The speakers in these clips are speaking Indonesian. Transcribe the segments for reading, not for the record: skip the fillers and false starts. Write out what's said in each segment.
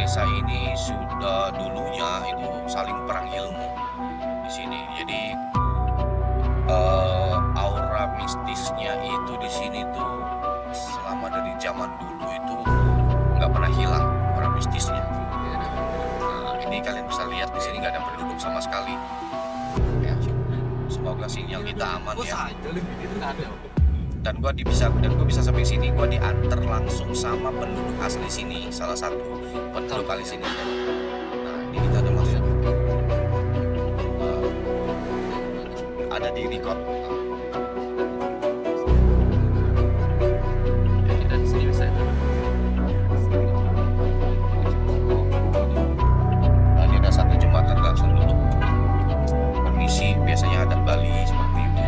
desa ini sudah dulunya itu saling perang ilmu di sini. Jadi aura mistisnya itu di sini tuh selama dari zaman dulu itu nggak pernah hilang aura mistisnya. Nah, ini kalian bisa lihat di sini nggak ada penduduk sama sekali. Ya, semoga sinyal kita aman ya. Dan gua bisa sampai sini, gua diantar langsung sama penduduk asli sini, salah satu penduduk kali sini. Nah, ini kita ada masuk. Ada di record. Nah, ini ada satu jembatan langsung tutup. Permisi, biasanya adat Bali seperti ini.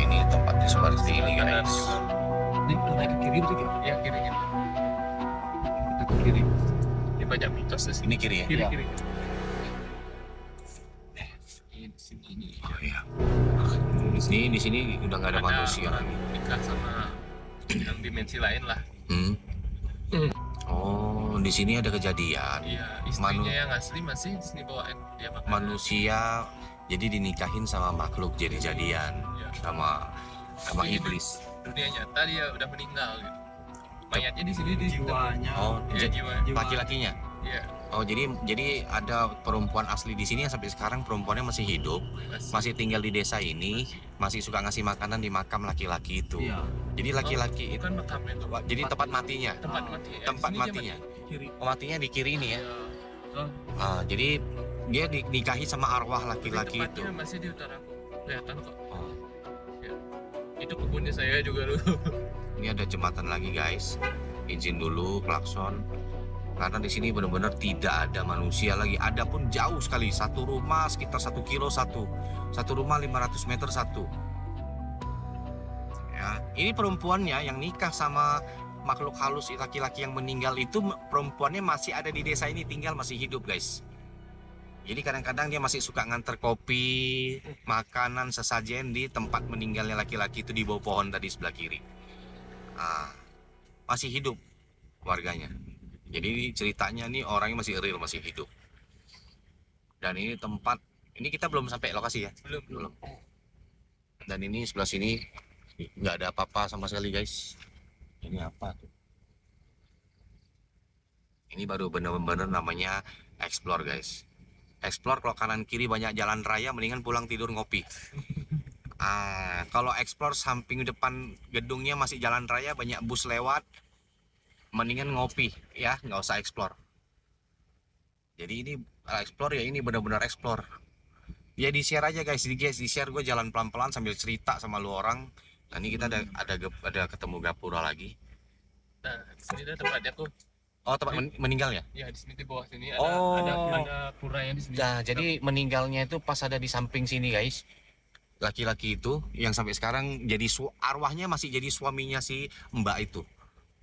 Ini tempatnya seperti ini guys. Ini naik ke kiri betul ya? Ya kiri. Itu ke kiri. Ini banyak mitos di sini. Ini kiri ya? Kiri. Ini di sini ini. Oh iya. Di sini udah nggak ada manusia lagi. Nikah sama yang dimensi lain lah. Oh, di sini ada kejadian. Iya, istrinya yang asli masih di sini bawain dia makan. Manusia jadi dinikahin sama makhluk jadi-jadian Iya. sama Tapi iblis. Dunia nyata dia udah meninggal gitu. Mayatnya di sini di Jiwanya. Oh, Iya, jiwa. laki-lakinya. Iya, Oh, jadi ada perempuan asli di sini yang sampai sekarang perempuannya masih hidup, masih tinggal di desa ini, masih suka ngasih makanan di makam laki-laki itu. Iya. Jadi laki-laki itu, bukan makamnya tuh. jadi tempat matinya. Tempat mati. Ya, Tempat di sini dia matinya. Kiri. Oh, matinya di kiri ini ya. Iya. Jadi dia dinikahi sama arwah laki-laki Tapi itu. tempatnya masih di utara kok. Kelihatan kok. Oh, Itu kebunnya saya juga dulu. ini ada jembatan lagi guys. Izin dulu klakson. Karena di sini benar-benar tidak ada manusia lagi. Ada pun jauh sekali. Satu rumah sekitar 1 kilo satu. Satu rumah 500 meter satu. Ya, ini perempuannya yang nikah sama makhluk halus laki-laki yang meninggal itu, perempuannya masih ada di desa ini, tinggal masih hidup guys. Jadi kadang-kadang dia masih suka nganter kopi, makanan, sesajen di tempat meninggalnya laki-laki itu di bawah pohon tadi sebelah kiri. Ah, masih hidup warganya. Jadi ceritanya nih orangnya masih real, masih hidup. Dan ini tempat, ini kita belum sampai lokasi ya? Belum. Dan ini sebelah sini nggak ada apa-apa sama sekali guys. Ini apa tuh? Ini baru bener-bener namanya explore guys. Explore kalau kanan kiri banyak jalan raya, mendingan pulang tidur ngopi. Kalau explore samping depan gedungnya masih jalan raya, banyak bus lewat, mendingan ngopi ya, nggak usah explore. Jadi ini explore ya, ini benar-benar explore. Ya di share aja guys, di share, gue jalan pelan-pelan sambil cerita sama lu orang. Nah ini kita ada ketemu gapura lagi. Nah, di sini ada tempatnya tuh. Oh tempat meninggal ya? Ya, di sini di bawah sini Oh. ada puranya di sini. Nah jadi meninggalnya itu pas ada di samping sini guys. Laki-laki itu yang sampai sekarang jadi arwahnya masih jadi suaminya si Mbak itu.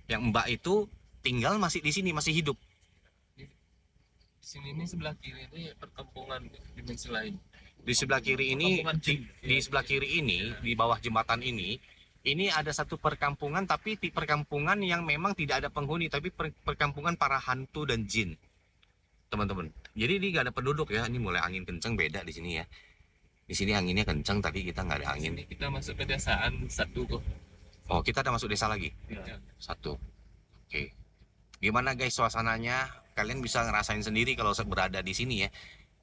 Yang Mbak itu tinggal masih di sini, masih hidup. Di sini ini sebelah kiri ini perkampungan dimensi lain. Di sebelah kiri ini, Perkampungan jin. di sebelah kiri ini, di bawah jembatan ini ada satu perkampungan, tapi di perkampungan yang memang tidak ada penghuni, tapi perkampungan para hantu dan jin, teman-teman. Jadi ini nggak ada penduduk ya. Ini mulai angin kencang, beda di sini ya. Di sini anginnya kencang, tadi kita nggak ada angin. Ini kita masuk ke desaan satu kok. Oh, kita ada masuk desa lagi. Ya. Satu. Oke. Gimana guys suasananya? Kalian bisa ngerasain sendiri kalau berada di sini ya.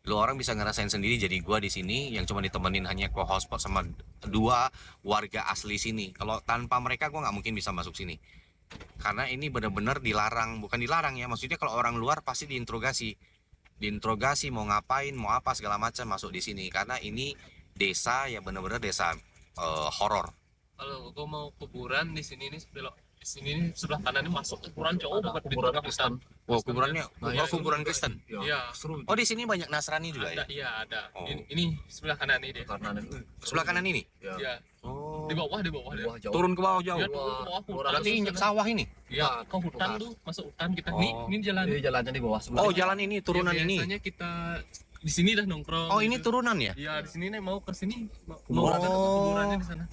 Lu orang bisa ngerasain sendiri. Jadi gua di sini yang cuma ditemenin hanya co-hotspot sama 2 warga asli sini. Kalau tanpa mereka gua nggak mungkin bisa masuk sini. Karena ini benar-benar dilarang, bukan dilarang ya. Maksudnya kalau orang luar pasti diinterogasi. Diinterogasi mau ngapain, mau apa segala macam masuk di sini. Karena ini desa ya, benar-benar desa horor. Kalau kau mau kuburan di sini ini belok di sini ini sebelah kanan ini masuk kuburan jauh banget di kuburan tengah hutan. Wow, kuburannya, Iya, kuburan Kristen. Iya. Seru. Oh, di sini banyak Nasrani juga Ada, ya? iya ada. Oh. Ini sebelah kanan ini deh. Karena Sebelah kanan ini? ya. Iya. Oh. Di bawah deh. Wah, jauh. Turun ke bawah jauh. Ya, turun ke bawah hutan. Berarti injek sawah ini? Iya, ke hutan tuh, masuk hutan kita. Oh. Ini jalan. Ini jalannya di bawah sebelah. Oh, jalan ini, turunan Ya, ini. biasanya kita di sini dah nongkrong. Oh, ini gitu. turunan ya? Iya, di sini nih mau ke sini. Kuburan. Kuburannya di sana.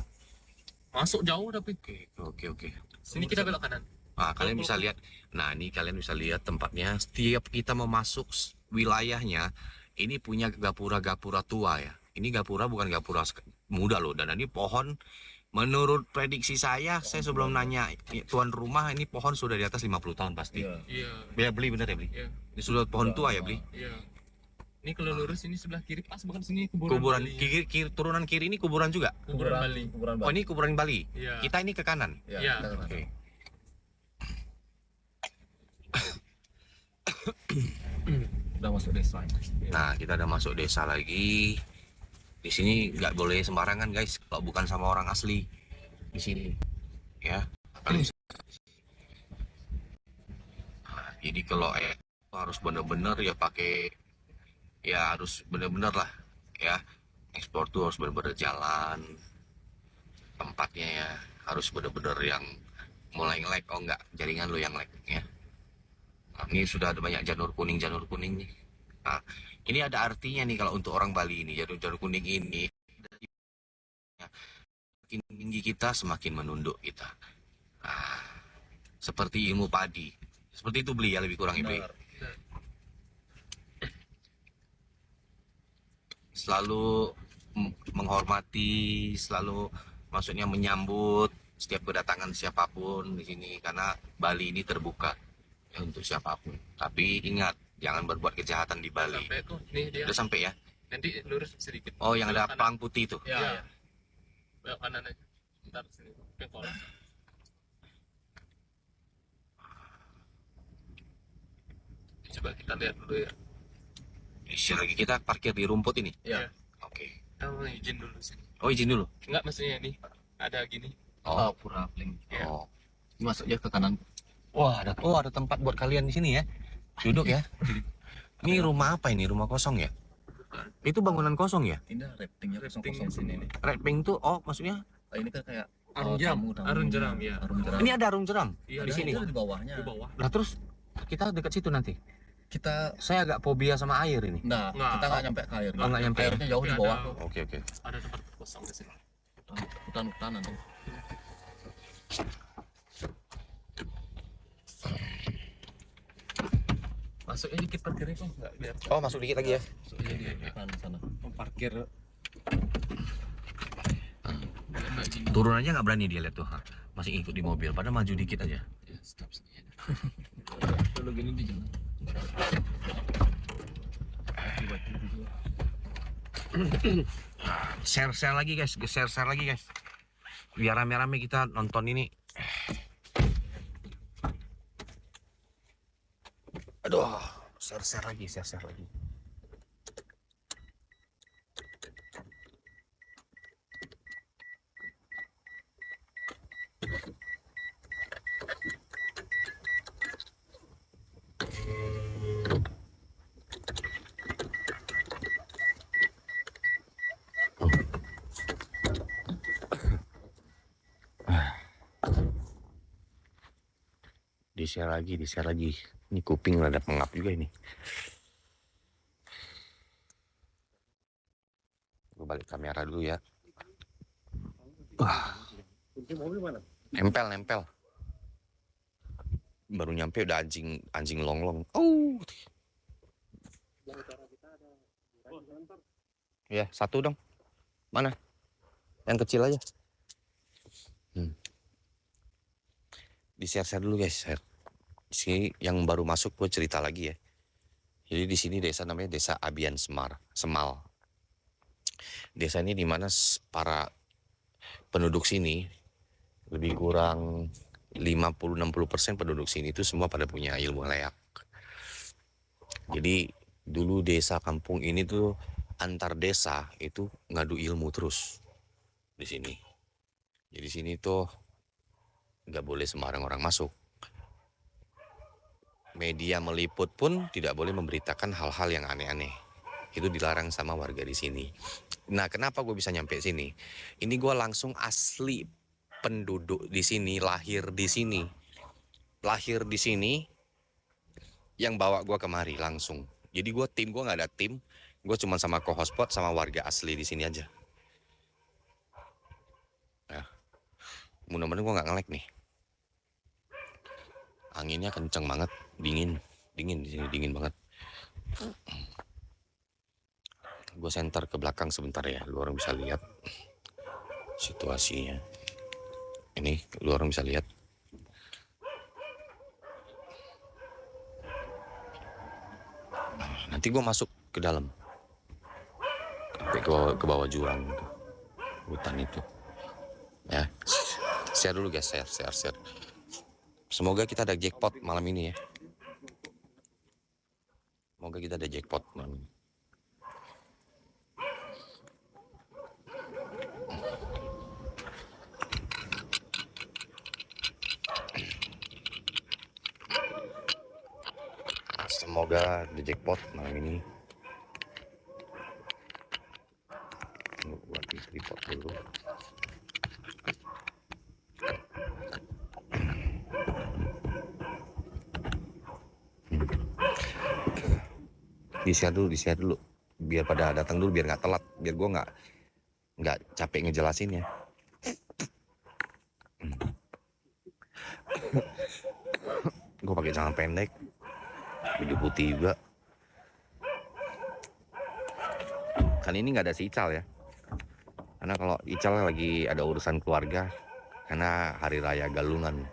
Masuk jauh tapi Oke. sini kita belok kanan. Nah, kalian bisa lihat. Nah, ini kalian bisa lihat tempatnya. Setiap kita mau masuk wilayahnya, ini punya gapura-gapura tua ya. Ini gapura bukan gapura muda loh. Dan ini pohon, menurut prediksi saya sebelum nanya tuan rumah, ini pohon sudah di atas 50 tahun pasti. Iya. Iya. Ya, beli bener ya beli. Iya. Ini sudah pohon tua ya beli. Iya. Ini kalau lurus ini sebelah kiri pas, bukan sini Kuburan Bali. turunan kiri ini kuburan juga. Kuburan Bali. Kuburan Oh, ini kuburan Bali. Iya. Kita ini ke kanan. Iya. Iya. kita ke Oke. sana. Udah masuk desa. Nah, kita udah masuk desa lagi. Di sini nggak boleh sembarangan guys, kalau bukan sama orang asli di sini, ya. Kalian bisa- Nah, jadi kalau harus bener-bener ya pakai, ya harus bener-bener lah, ya. Ekspor tuh harus bener-bener jalan, tempatnya ya harus bener-bener yang mulai nge-lag. Oh enggak, jaringan lo yang lag ya. Nah, ini sudah ada banyak janur kuning nih. Nah, ini ada artinya nih kalau untuk orang Bali ini, janur kuning ini. Semakin tinggi kita, semakin menunduk kita. Nah, seperti ilmu padi. Seperti itu beli ya, lebih kurang beli. Benar. Selalu menghormati, selalu maksudnya menyambut setiap kedatangan siapapun di sini, karena Bali ini terbuka ya, untuk siapapun. Tapi ingat, jangan berbuat kejahatan di Bali. Sampai tuh, nih dia. Udah sampai ya? Nanti lurus sedikit. Oh, yang ada Belok kanan. pelang putih itu. Iya. Iya. Belok kanan aja. Ntar sini. Ke kolam. Coba kita lihat dulu ya. Isi lagi kita parkir di rumput ini. Iya. Oke. Kamu izin dulu sini. Oh, izin dulu. Enggak, maksudnya ini ada gini. Oh, pura pling. Iya. Oh. Ini masuk ya ke kanan. Wah, ada tempat buat kalian di sini ya. Duduk ya. Ini rumah apa ini? Rumah kosong ya? Itu bangunan kosong ya? Tidak, ratingnya Ratingnya kosong sini nih. Red pink tuh, oh maksudnya Ini kan kayak Arung jeram. tamu. Arung jeram, iya. Arung jeram. ini ada arung jeram Iya, di sini. Itu di bawahnya. Di bawah. Nah terus kita dekat situ nanti. Kita Saya agak fobia sama air ini. enggak, Nggak. kita nggak nyampe ke air. Oh, nggak nyampe. Airnya jauh di Tapi bawah ada- tuh. Oke oke. Ada tempat kosong di sini. Hutan nanti. Masuknya dikit parkirnya kok enggak biar. Oh masuk dikit lagi ya. Iya, di kanan sana. Parkir. Turun aja nggak berani dia lihat tuh. Ha. Masih ikut di mobil. Padahal maju dikit aja. Ya, stop sini. Dulu gini di jalan. Share lagi guys. Share lagi guys. Biar rame-rame kita nonton ini. Aduh. Share lagi. Di share lagi. Ini kuping rada pengap juga ini. Gue balik kamera dulu ya. Wah. Nempel. Baru nyampe udah anjing longlong. Oh. Ya, satu dong. Mana? Yang kecil aja. Di share dulu guys. Sini yang baru masuk gue cerita lagi ya. Jadi di sini desa namanya Desa Abian Semal. Desa ini dimana para penduduk sini lebih kurang 50-60% penduduk sini itu semua pada punya ilmu leak. Jadi dulu desa kampung ini tuh antar desa itu ngadu ilmu terus di sini. Jadi sini tuh nggak boleh sembarang orang masuk. Media meliput pun tidak boleh memberitakan hal-hal yang aneh-aneh. Itu dilarang sama warga di sini. Nah, kenapa gue bisa nyampe sini? Ini gue langsung asli penduduk di sini, lahir di sini. Lahir di sini, yang bawa gue kemari langsung. Jadi gue nggak ada tim. Gue cuma sama co-hotspot sama warga asli di sini aja. Nah, mudah-mudahan gue nggak nge-lag nih. Anginnya kenceng banget, dingin di sini, dingin banget. Gue senter ke belakang sebentar ya, lu orang bisa lihat situasinya. Ini lu orang bisa lihat. Nanti gue masuk ke dalam, sampai ke bawah jurang gitu, hutan itu. Ya, share dulu guys, share. Semoga kita ada jackpot malam ini ya. Semoga kita ada jackpot malam ini. Semoga ada jackpot malam ini. Tunggu buat di tripod dulu. Di share dulu, biar pada datang dulu, biar nggak telat, biar gue nggak capek ngejelasin ya. Gue pakai celana pendek, baju putih juga. Kan ini nggak ada si Ical ya, karena kalau Ical lagi ada urusan keluarga, karena hari raya Galungan.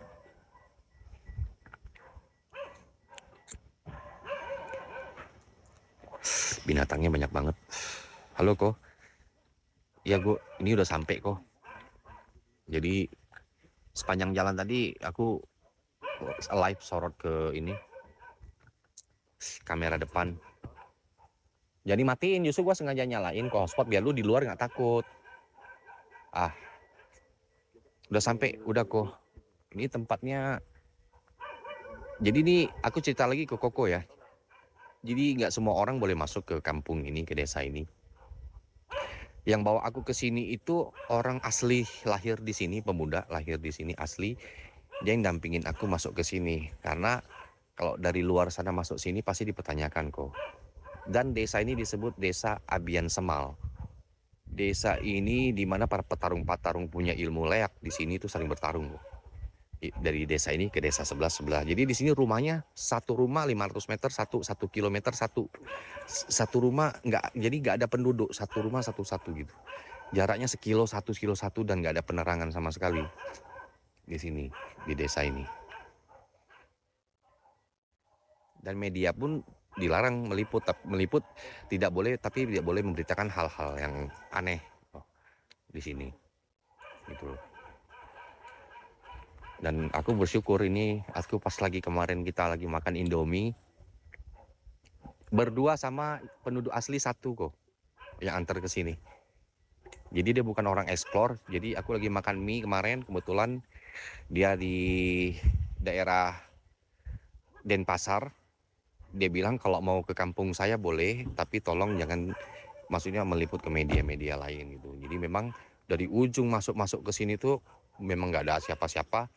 Binatangnya banyak banget. Halo Ko. Ya gue ini udah sampai Ko. Jadi sepanjang jalan tadi aku live sorot ke ini kamera depan. Jadi matiin, justru gue sengaja nyalain ke hotspot biar lu di luar nggak takut. Udah sampai, udah Ko. Ini tempatnya. Jadi ini aku cerita lagi ke Koko ya. Jadi nggak semua orang boleh masuk ke kampung ini, ke desa ini. Yang bawa aku ke sini itu orang asli, lahir di sini, pemuda lahir di sini asli. Dia yang dampingin aku masuk ke sini. Karena kalau dari luar sana masuk sini pasti dipertanyakan kok. Dan desa ini disebut Desa Abian Semal. Desa ini di mana para petarung-petarung punya ilmu leak di sini tuh saling bertarung kok. Dari desa ini ke desa sebelah. Jadi di sini rumahnya satu rumah 500 meter, satu kilometer satu rumah, nggak ada penduduk, satu rumah satu gitu. Jaraknya sekilo satu dan nggak ada penerangan sama sekali di sini, di desa ini. Dan media pun dilarang meliput tidak boleh, tapi tidak boleh memberitakan hal-hal yang aneh di sini gitu loh. Dan aku bersyukur ini, aku pas lagi kemarin kita lagi makan Indomie berdua sama penduduk asli satu kok yang antar ke sini. Jadi dia bukan orang explore. Jadi aku lagi makan mie kemarin, kebetulan dia di daerah Denpasar. Dia bilang kalau mau ke kampung saya boleh, tapi tolong jangan, maksudnya meliput ke media-media lain gitu. Jadi memang dari ujung masuk ke sini tuh memang nggak ada siapa-siapa.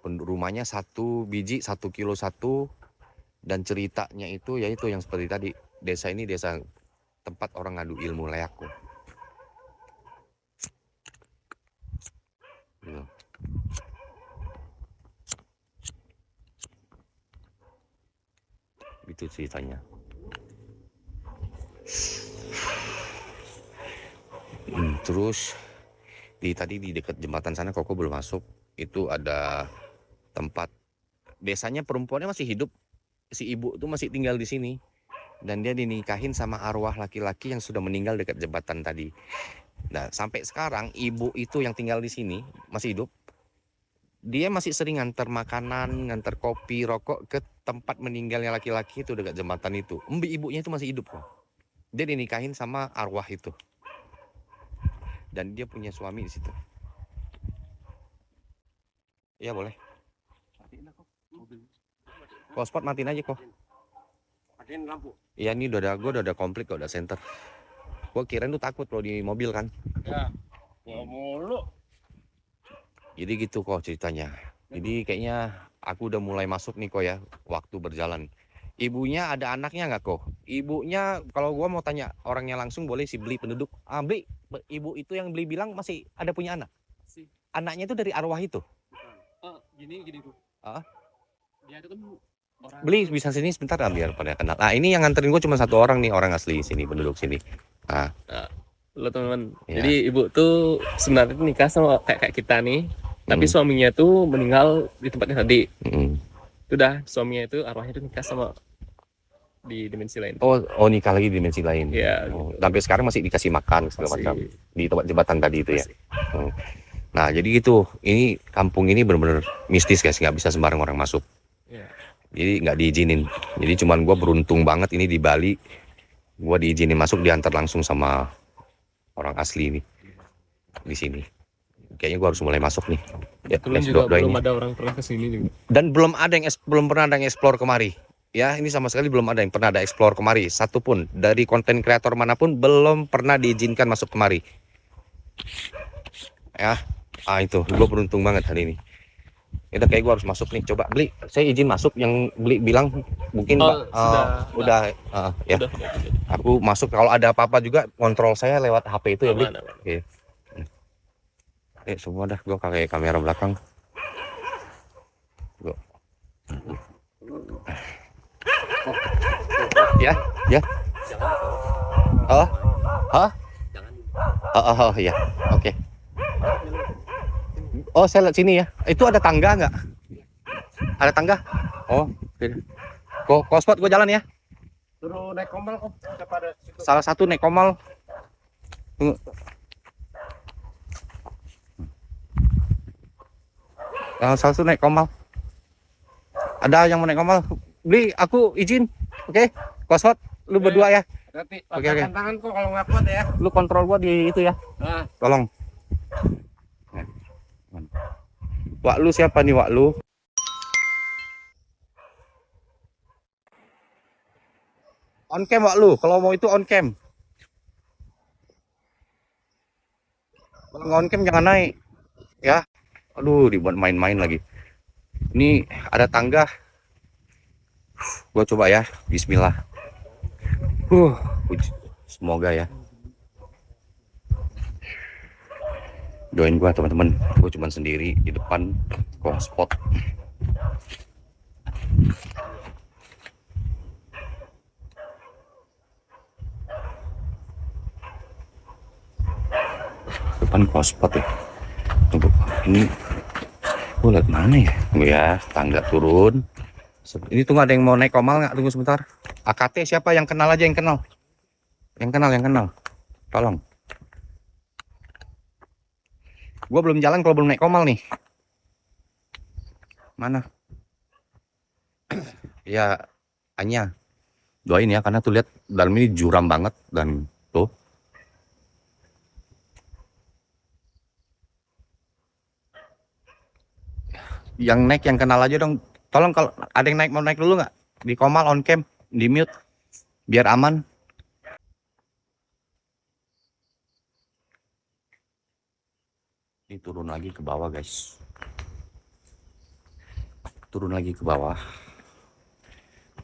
Rumahnya satu biji, 1 kilo satu. Dan ceritanya itu yaitu yang seperti tadi, desa ini desa tempat orang ngadu ilmu leak kok. Gitu. Itu ceritanya. Terus tadi di dekat jembatan sana Koko belum masuk, itu ada tempat, desanya perempuannya masih hidup, si ibu tuh masih tinggal di sini dan dia dinikahin sama arwah laki-laki yang sudah meninggal dekat jembatan tadi. Nah sampai sekarang ibu itu yang tinggal di sini masih hidup, dia masih sering nganter makanan, nganter kopi, rokok ke tempat meninggalnya laki-laki itu dekat jembatan itu. Ibunya itu masih hidup kok, dia dinikahin sama arwah itu dan dia punya suami di situ. Iya boleh. Hotspot matiin aja kok. Matiin lampu. Iya ini udah ada komplit kok, udah center. Gua kirain tuh takut kalau di mobil kan. Ya, gua mulu. Jadi gitu kok ceritanya. Jadi kayaknya aku udah mulai masuk nih kok ya, waktu berjalan. Ibunya ada anaknya nggak kok? Ibunya kalau gua mau tanya orangnya langsung boleh sih, beli penduduk. Beli, ibu itu yang beli bilang masih ada punya anak. Sih. Anaknya itu dari arwah itu. Gini tuh. Ya itu kan orang. Beli bisa sini sebentar lah biar pada kenal. Nah ini yang nganterin gue cuma satu orang nih, orang asli sini, penduduk sini. Nah, Lo teman-teman. Ya. Jadi ibu tuh sebenarnya nikah sama kayak kita nih. Tapi Hmm. suaminya tuh meninggal di tempatnya tadi. mm. Udah suaminya itu arwahnya tuh nikah sama di dimensi lain. Oh nikah lagi di dimensi lain. Iya, Oh, gitu. sampai sekarang masih dikasih makan segala macam di tempat jembatan tadi itu ya. Masih. Nah jadi gitu, ini kampung ini benar-benar mistis guys, nggak bisa sembarang orang masuk. Iya. Jadi nggak diizinin. Jadi cuman gue beruntung banget ini di Bali, gue diizinin masuk, diantar langsung sama orang asli nih di sini. Kayaknya gue harus mulai masuk nih. Ya, Belum let's juga doain belum ya. ada orang pernah kesini juga. Dan belum pernah ada yang explore kemari. Ya ini sama sekali belum ada yang pernah ada explore kemari. Satupun dari konten kreator manapun belum pernah diizinkan masuk kemari. Ya, itu gue beruntung banget hari ini. Udah kayak gue harus masuk nih. Coba beli, saya izin masuk. Yang beli bilang mungkin Oh, udah ya. Udah. Aku masuk, kalau ada apa-apa juga kontrol saya lewat HP itu ya beli. Aman. Semua dah gue pakai kamera belakang. Gua. Ya. Oh, ya, oke. Oh, saya lihat sini ya. Itu ada tangga nggak? Ada tangga? Oh, kok spot gue jalan ya. Suruh naik komal kok kepada situ. Salah satu naik komal. Tunggu. Salah satu naik komal. Ada yang mau naik komal? Beli, aku izin. Oke, Koswat, lu berdua ya. Nanti Oke. tangan kok kalau nggak kuat ya. Lu kontrol gua di itu ya. Nah, Tolong. Wak lu siapa nih Wak lu? On cam Wak lu, kalau mau itu on cam. Kalau nggak on cam jangan naik. Ya. Aduh, dibuat main-main lagi. Ini ada tangga. Gua coba ya. Bismillah. Semoga ya. Doain gua teman-teman. Gua cuma sendiri di depan kok spot. Depan kok spot ya. Tunggu, ini gua lihat mana ya? Tunggu ya, tangga turun. Ini tunggu, ada yang mau naik komal nggak? Tunggu sebentar. AKT siapa yang kenal aja, yang kenal. Yang kenal. Tolong. Gua belum jalan kalau belum naik komal nih. Mana? Ya, Anya. Doain ya, karena tuh lihat dalam ini juram banget dan tuh. Yang naik yang kenal aja dong. Tolong kalau ada yang naik, mau naik dulu nggak? Di komal on cam, di mute biar aman. Ini turun lagi ke bawah guys. Turun lagi ke bawah.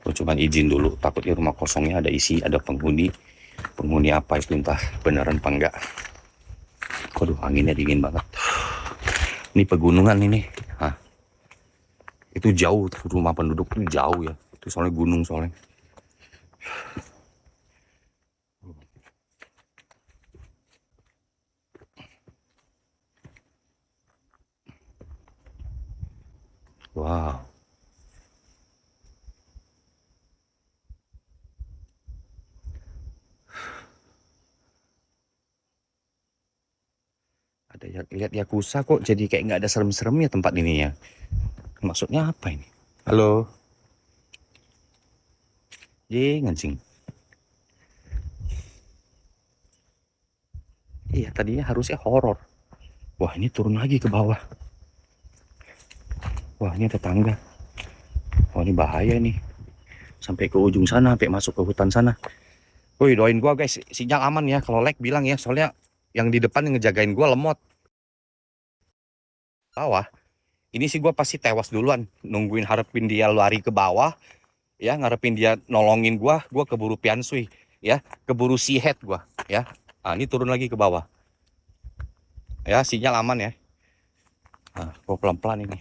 Gue cuman izin dulu, takutnya rumah kosongnya ada isi, ada penghuni. Penghuni apa itu entah beneran apa enggak. Waduh, anginnya dingin banget. Ini pegunungan ini. Hah. Itu jauh, rumah penduduk itu jauh ya. Itu soalnya gunung soalnya. Wow. Ada yang lihat Yakuza kok jadi kayak nggak ada serem-seremnya tempat ini ya. Maksudnya apa ini? Halo. Ngancing. Iya, tadinya harusnya horor. Wah, ini turun lagi ke bawah. Wah, ini ada tangga. Wah, ini bahaya nih. Sampai ke ujung sana, sampai masuk ke hutan sana. Woi, doain gua guys, sinyal aman ya. Kalau lag bilang ya, soalnya yang di depan yang ngejagain gua lemot. Bawah. Ini sih gua pasti tewas duluan, nungguin harapin dia lari ke bawah. Ya, ngarepin dia nolongin gua keburu piansui, ya, keburu si head gua, ya. Ini turun lagi ke bawah. Ya, sinyal aman ya. Gua pelan-pelan ini.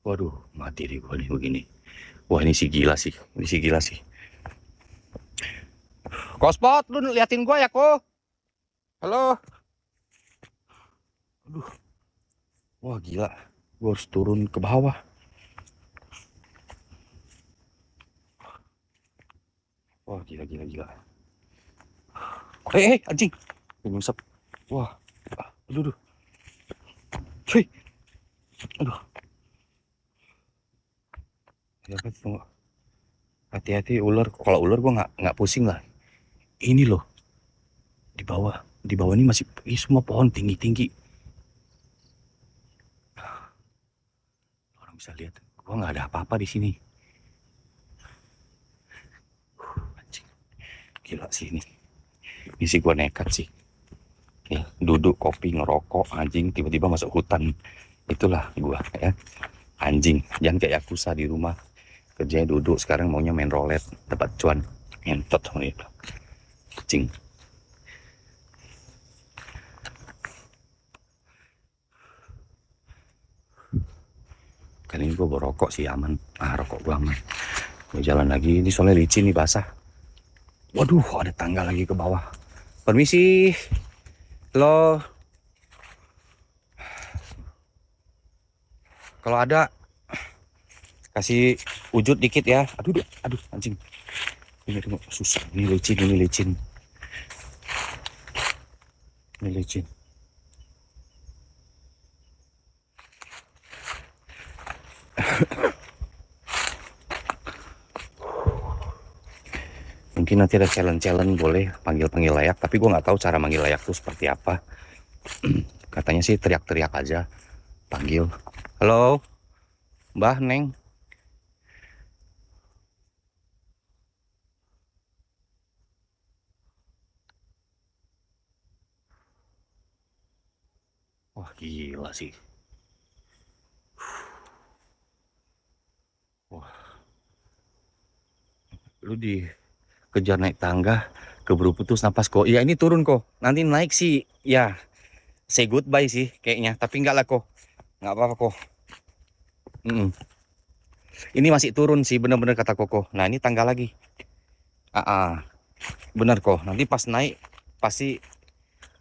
Waduh, mati deh gua nih begini. Wah, ini si gila sih. Ini si gila sih. Kospot, lu liatin gua ya, Ko. Halo. Aduh. Wah, gila. Gua harus turun ke bawah. Wah, gila, gila, gila. Anjing. Nyungsep. Wah. Aduh, aduh. Cuy. Aduh. Hati-hati ular. Kalau ular gua nggak pusing lah. Ini loh. Di bawah. Di bawah ini masih ini semua pohon tinggi-tinggi. Orang bisa lihat. Gua nggak ada apa-apa di sini. Anjing. Gila sih ini. Ini sih gua nekat sih. Ya, duduk kopi ngerokok anjing tiba-tiba masuk hutan. Itulah gua ya. Anjing, jangan kayak Yakuza di rumah. Kerjanya duduk, sekarang maunya main roulette, dapat cuan. Ngentot sama itu. Anjing. Kali ini gue bawa rokok sih aman. Rokok gue aman. Gue jalan lagi, ini soalnya licin nih basah. Waduh, ada tangga lagi ke bawah. Permisi. Halo. Kalau ada kasih wujud dikit ya. Aduh, anjing. Ini susah, ini licin. Ini licin. Mungkin nanti ada challenge boleh panggil layak, tapi gue nggak tahu cara manggil layak tuh seperti apa. Katanya sih teriak-teriak aja, panggil. Halo, Mbah, Neng. Wah, gila sih. Wah. Lu dikejar naik tangga, keburu putus napas kok. Ya ini turun kok. Nanti naik sih, ya say goodbye sih kayaknya. Tapi enggak lah kok. Nggak apa-apa kok. Ini masih turun sih, bener-bener kata Koko. Nah ini tangga lagi. Bener kok. Nanti pas naik pasti.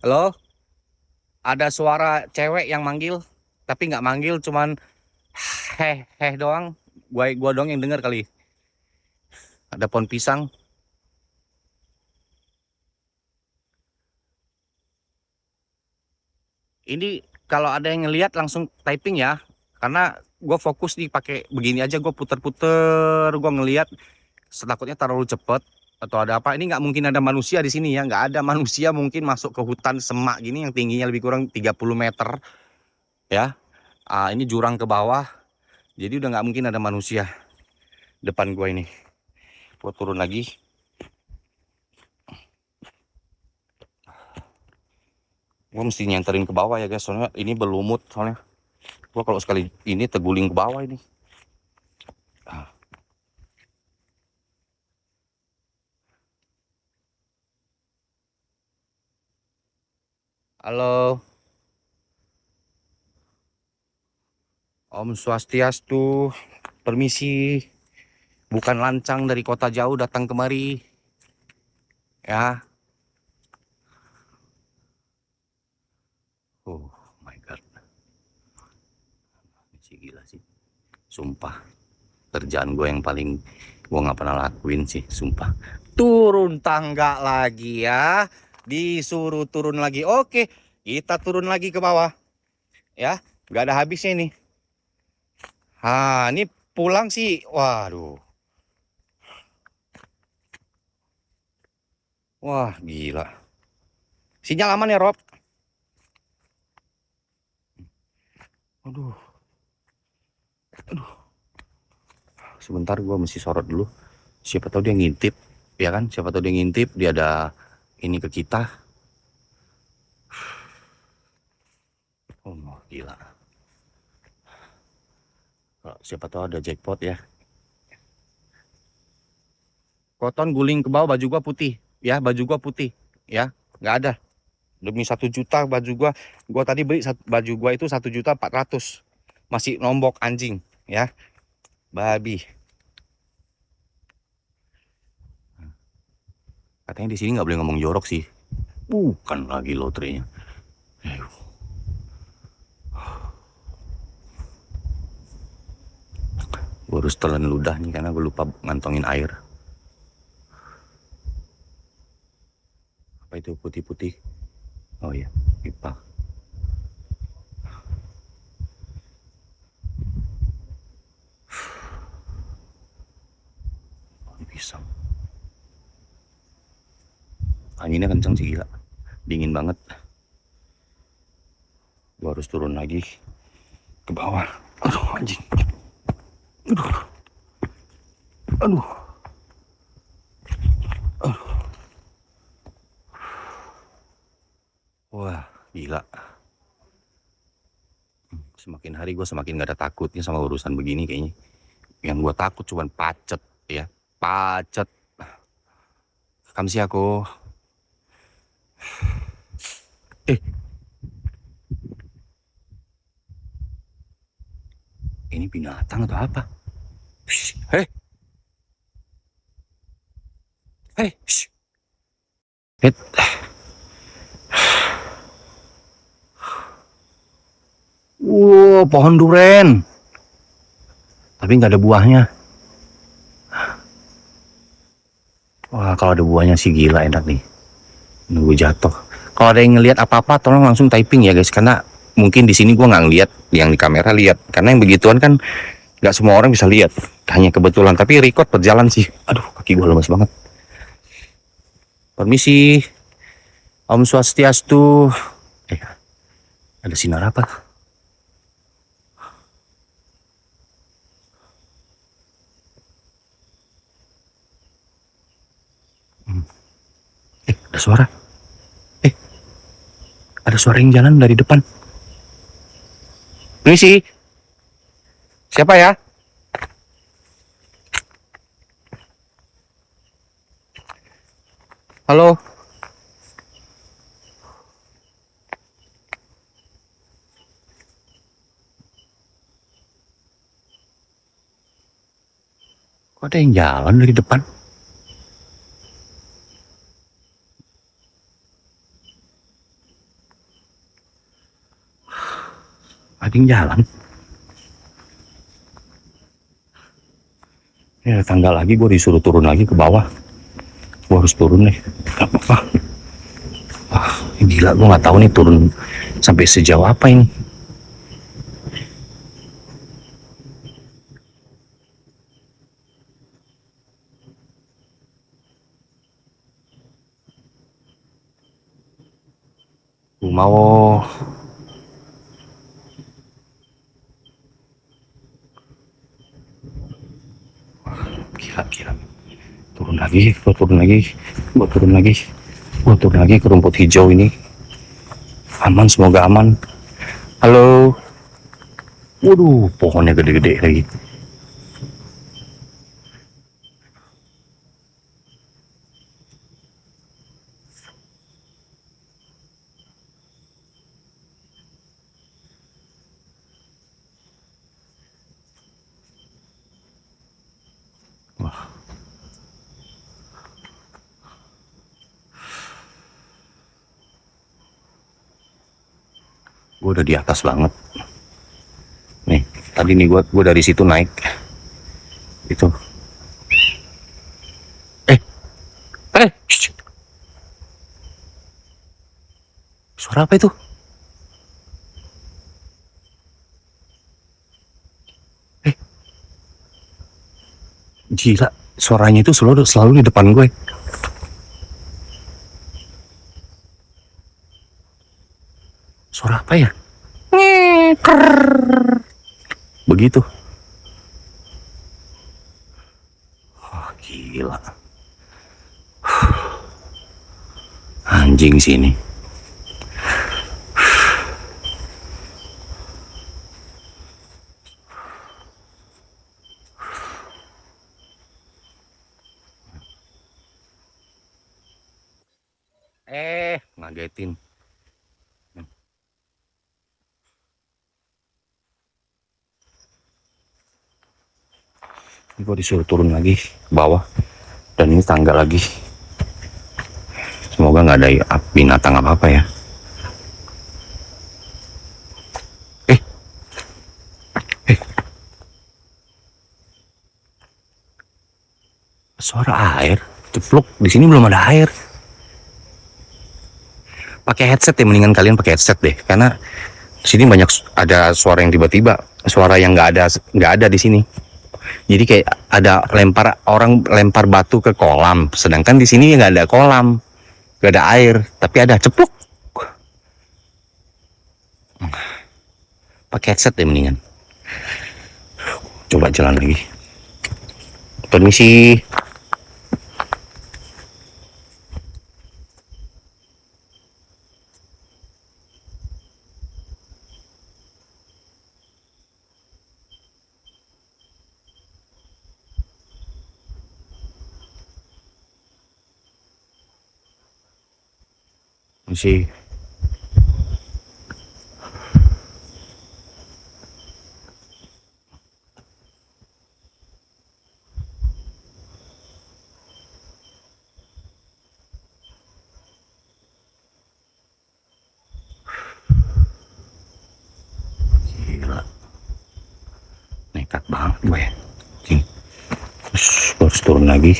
Halo? Ada suara cewek yang manggil, tapi nggak manggil, cuman heh doang. Gua doang yang denger kali. Ada pohon pisang. Ini kalau ada yang ngelihat langsung typing ya, karena gue fokus nih pakai begini aja, gue puter-puter, gue ngelihat. Setakutnya terlalu cepet atau ada apa. Ini nggak mungkin ada manusia di sini ya, nggak ada manusia mungkin masuk ke hutan semak gini yang tingginya lebih kurang 30 meter ya. Ini jurang ke bawah, jadi udah nggak mungkin ada manusia depan gue ini. Gue turun lagi. Gue mesti nyenterin ke bawah ya guys, soalnya ini berlumut. Soalnya gue kalau sekali ini terguling ke bawah ini. Halo. Om Swastiastu. Permisi. Bukan lancang dari kota jauh datang kemari. Ya. Oh my god. Si gila sih. Sumpah. Kerjaan gue yang paling gue nggak pernah lakuin sih, sumpah. Turun tangga lagi ya. Disuruh turun lagi. Oke, kita turun lagi ke bawah. Ya, nggak ada habisnya ini. Ini pulang sih. Waduh. Wah, gila. Sinyal aman ya, Rob? Aduh. Sebentar gue mesti sorot dulu. Siapa tahu dia ngintip, ya kan? Siapa tahu dia ngintip, dia ada ini ke kita. Oh, gila. Siapa tahu ada jackpot ya. Koton guling ke bawah, baju gua putih. Ya, baju gua putih. Ya, nggak ada. Demi 1 juta baju gua tadi beli baju gua itu 1.400.000. Masih nombok anjing. ya, babi. Katanya di sini nggak boleh ngomong jorok sih. Bukan lagi lotrenya. Gue harus telan ludah nih karena gue lupa ngantongin air. Apa itu putih-putih? Oh iya, pipa. Pisang. Anginnya kenceng sih gila. Dingin banget. Gue harus turun lagi ke bawah. Aduh anjing. Aduh. Aduh. Wah, gila. Semakin hari gue semakin gak ada takutnya sama urusan begini kayaknya. Yang gue takut cuman pacet ya. Pacet. Kamsi aku. Ini binatang atau apa? Hei. Hei. Hei. Wow, pohon duren. Tapi nggak ada buahnya. Wah, kalau ada buahnya sih gila enak nih. Nunggu jatuh. Kalau ada yang ngelihat apa-apa, tolong langsung typing ya guys. Karena mungkin di sini gua nggak ngelihat, yang di kamera lihat. Karena yang begituan kan nggak semua orang bisa lihat. Hanya kebetulan. Tapi record berjalan sih. Aduh, kaki gua lemas banget. Permisi. Om Swastiastu. Ada sinar apa? Ada suara. Ada suara yang jalan dari depan. Permisi. Siapa ya? Halo. Kok ada yang jalan dari depan? Ada yang jalan. Ya tangga lagi, gue disuruh turun lagi ke bawah. Gue harus turun nih. Gak apa-apa. Wah, gila, gue nggak tahu nih turun sampai sejauh apa ini. Gue mau. Gila. Turun lagi, gue turun lagi, gue turun lagi, gue turun lagi ke rumput hijau ini. Aman, semoga aman. Halo. Waduh, pohonnya gede-gede lagi. Wah. Gue udah di atas banget. Nih, tadi nih gue dari situ naik. Itu. Shh. Suara apa itu? Gila, suaranya itu selalu di depan gue. Suara apa ya? Begitu. Oh, gila. Anjing sini. Ngagetin. Gue disuruh turun lagi ke bawah, dan ini tangga lagi. Semoga nggak ada binatang apa-apa ya. Suara air, ceplok. Di sini belum ada air. Pakai headset ya, mendingan kalian pakai headset deh, karena di sini banyak ada suara yang tiba-tiba, suara yang nggak ada di sini. Jadi kayak ada orang lempar batu ke kolam, sedangkan di sini nggak ada kolam, nggak ada air, tapi ada ceplok. Pakai headset deh mendingan. Coba jalan lagi. Permisi. Permisi. Gila, nekat banget gue ya. Terus gue harus turun lagi.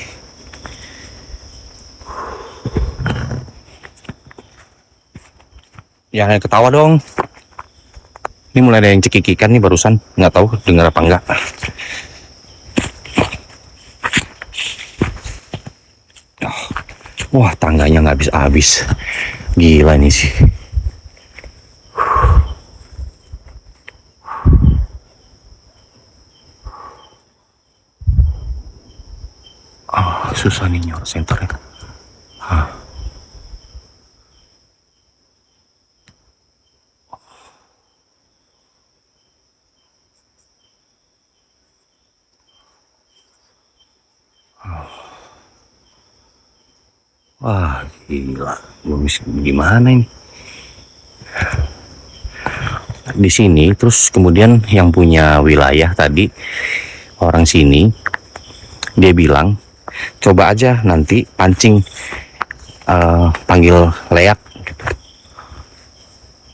Jangan ketawa dong. Ini mulai ada yang cekikikan nih barusan, nggak tahu dengar apa enggak. Wah, tangganya nggak habis-habis. Gila ini sih. Susah nih nyor senternya. Wah, gila. Gimana ini? Di sini terus kemudian yang punya wilayah tadi, orang sini, dia bilang coba aja nanti pancing, panggil leak gitu.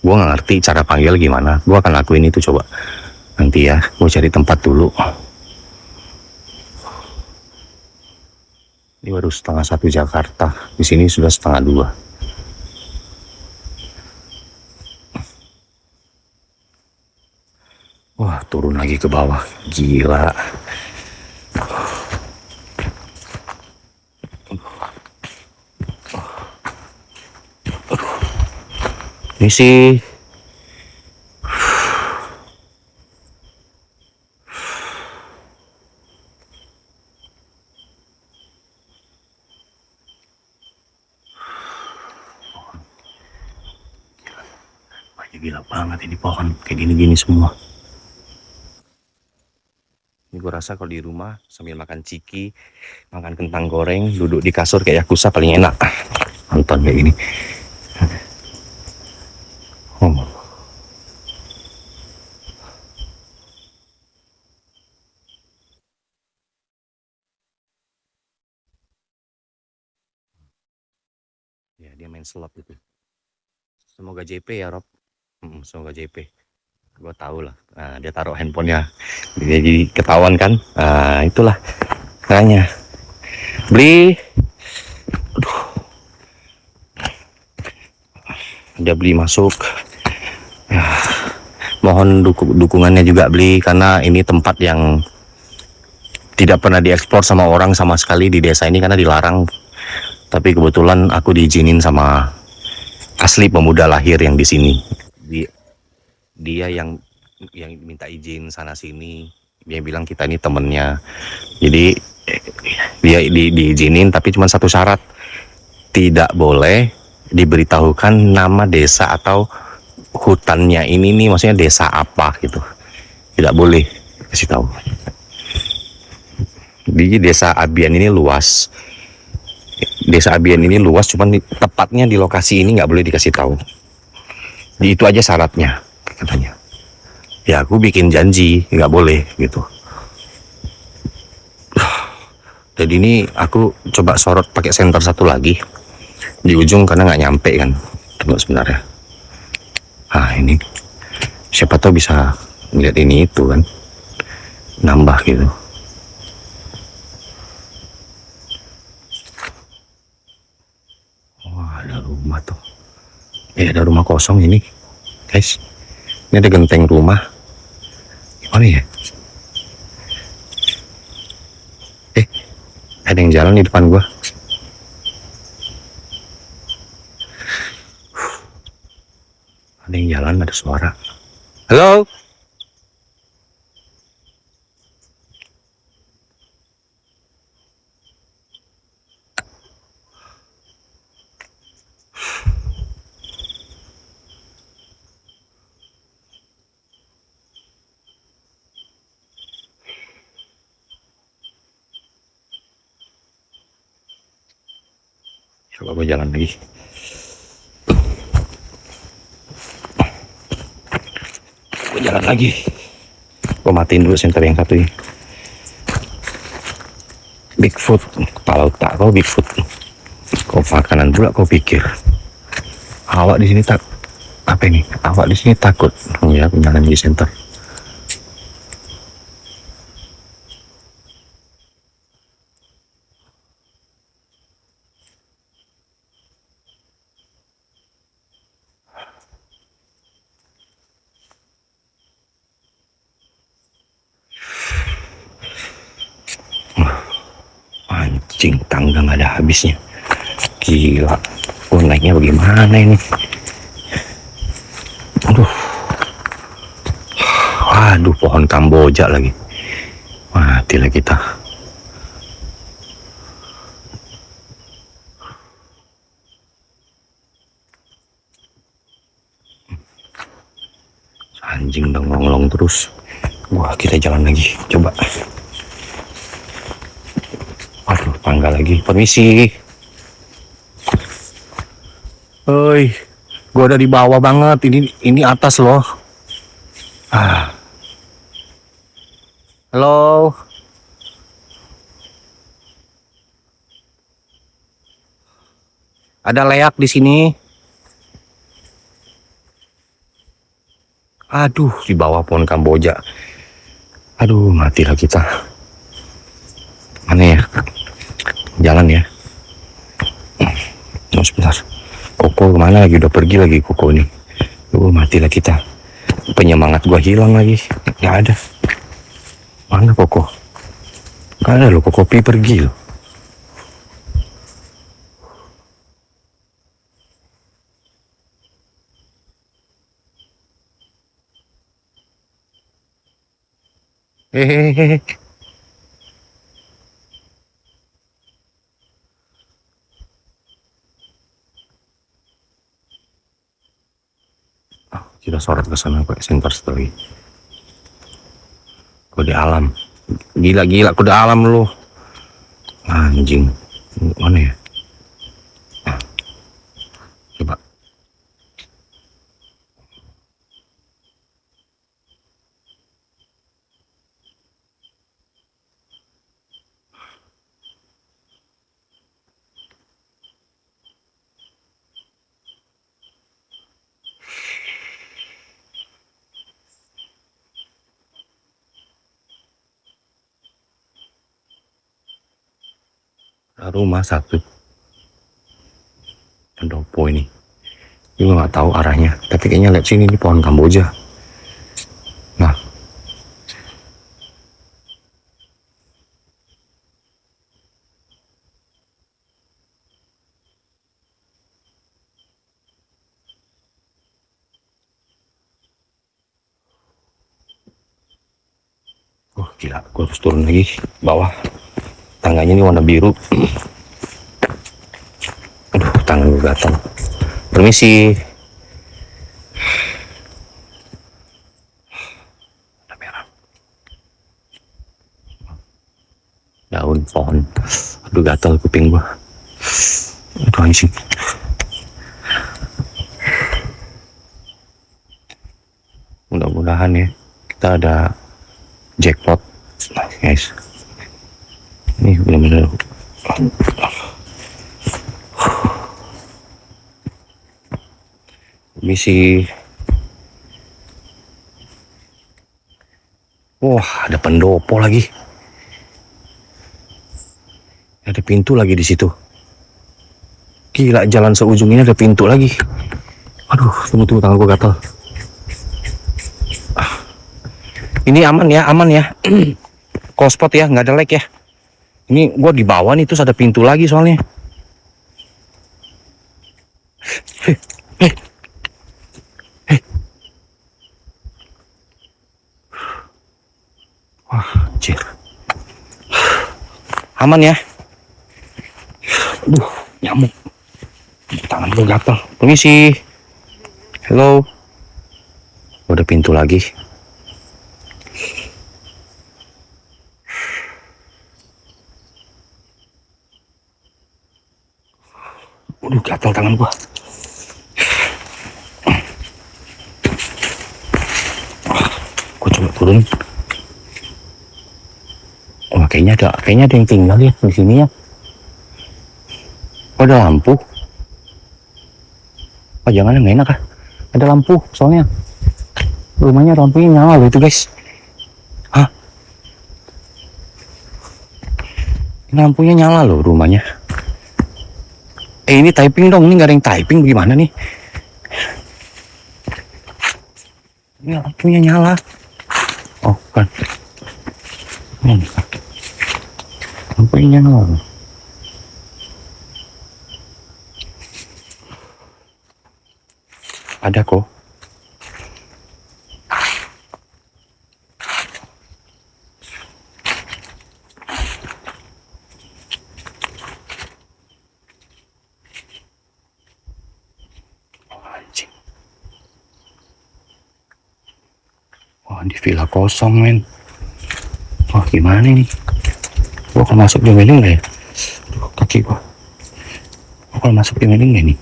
Gue nggak ngerti cara panggil gimana, gue akan lakuin itu coba nanti ya. Gue cari tempat dulu. Ini baru 1:30 Jakarta, di sini sudah 1:30. Wah, turun lagi ke bawah, gila. Ini sih gila banget ini pohon kayak gini-gini semua. Ini gue rasa kalau di rumah sambil makan ciki, makan kentang goreng, duduk di kasur kayak Yakuza paling enak. Nonton kayak gini. Ya, dia main slot gitu. Semoga JP ya, Rob. Semoga JP. Gue tahu lah. Nah, dia taruh handphonenya. Dia jadi ketahuan kan. Nah, itulah. Makanya. Beli. Aduh. Dia beli masuk. Ya. Mohon dukungannya juga beli. Karena ini tempat yang tidak pernah dieksplor sama orang sama sekali di desa ini. Karena dilarang. Tapi kebetulan aku diizinin sama asli pemuda lahir yang di sini. Dia yang minta izin sana sini. Dia bilang kita ini temennya. Jadi dia diizinin, tapi cuma satu syarat, tidak boleh diberitahukan nama desa atau hutannya ini nih, maksudnya desa apa gitu. Tidak boleh kasih tahu. Di desa Abian ini luas. Desa Abian ini luas, cuman tepatnya di lokasi ini nggak boleh dikasih tahu. Itu aja syaratnya katanya. Ya aku bikin janji nggak boleh gitu. Jadi ini aku coba sorot pakai senter satu lagi di ujung karena nggak nyampe kan. Tunggu sebentar ya. Ah ini siapa tahu bisa lihat ini itu kan, nambah gitu. Wah ada rumah tuh. Ada rumah kosong ini guys. Ini ada genteng rumah. Gimana ya? Ada yang jalan di depan gua. Ada yang jalan, ada suara. Halo? Coba gue jalan lagi. Gue jalan lagi. Gue matiin dulu senter yang satu ini. Bigfoot, kepala otak kau Bigfoot. Kau makanan pula kau pikir. Awak di sini tak apa ini? Awak di sini takut. Oh ya, aku nyalain di senter. Anjing, tangga nggak ada habisnya. Gila. Oh, naiknya bagaimana ini? Aduh. Waduh, pohon Kamboja lagi. Matilah kita. Anjing udah ngelong terus. Wah, kita jalan lagi. Coba. Aduh, tangga lagi. Permisi. Hoi, gua ada di bawah banget. Ini atas loh. Ah. Halo. Ada leak di sini. Aduh, di bawah pohon Kamboja. Aduh, matilah kita. Mana ya? Jalan ya. Oh, sebentar. Koko kemana lagi? Udah pergi lagi Koko nih. Matilah kita. Penyemangat gua hilang lagi. Gak ada. Mana Koko? Gak ada loh, Koko pergi loh. Hehehe. Kita sorot ke sana pakai senter story. Kode alam. Gila kode alam lu. Anjing. Mana ya? Coba. Rumah satu pendopo ini juga nggak tahu arahnya, tapi kayaknya lihat sini di pohon Kamboja. Nah, oh gila, gue harus turun lagi bawah. Tangganya ini warna biru. Aduh, tangan gue gatal. Permisi. Ada merah. Daun pohon. Aduh, gatal kuping gue. Aduh, anjing. Mudah-mudahan ya kita ada jackpot, guys. Nih bener-bener. Misi. Wah, ada pendopo lagi. Ada pintu lagi di situ. Gila, jalan seujung ini ada pintu lagi. Aduh, tunggu tangan gue gatal. Ini aman ya. Call spot ya, nggak ada lag ya. Ini gue di bawah nih, terus ada pintu lagi soalnya. Wah, anjir. Aman ya. Aduh, nyamuk. Tangan gue gatal. Permisi. Hello. Udah pintu lagi. Aduh, gatal tangan gua. Gua coba turun. Wah, kayaknya ada yang tinggal ya di sini ya. Oh, ada lampu. Oh, jangan, nggak enak ah. Ada lampu soalnya. Rumahnya lampunya nyala loh itu guys. Hah? Ini lampunya nyala loh rumahnya. Ini typing dong, ini nggak ada yang typing, bagaimana nih? Ini lampunya nyala. Oh, kan. Lampunya nyala. Ada kok. Wah, di villa kosong men. Wah, gimana ini? Gua kalau masuk diomelin nggak ya? Aduh, kaki gua. Gua kalau masuk diomelin nggak nih?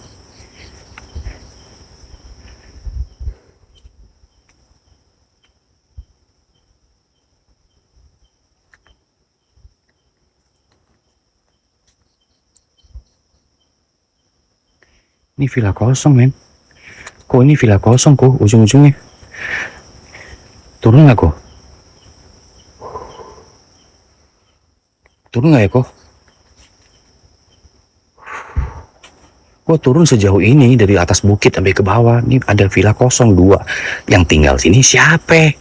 Ini villa kosong men. Kok ini villa kosong kok ujung-ujungnya? Turun nggak kok? Turun nggak ya kok? Gua turun sejauh ini dari atas bukit sampai ke bawah. Ini ada villa kosong 2. Yang tinggal sini siapa?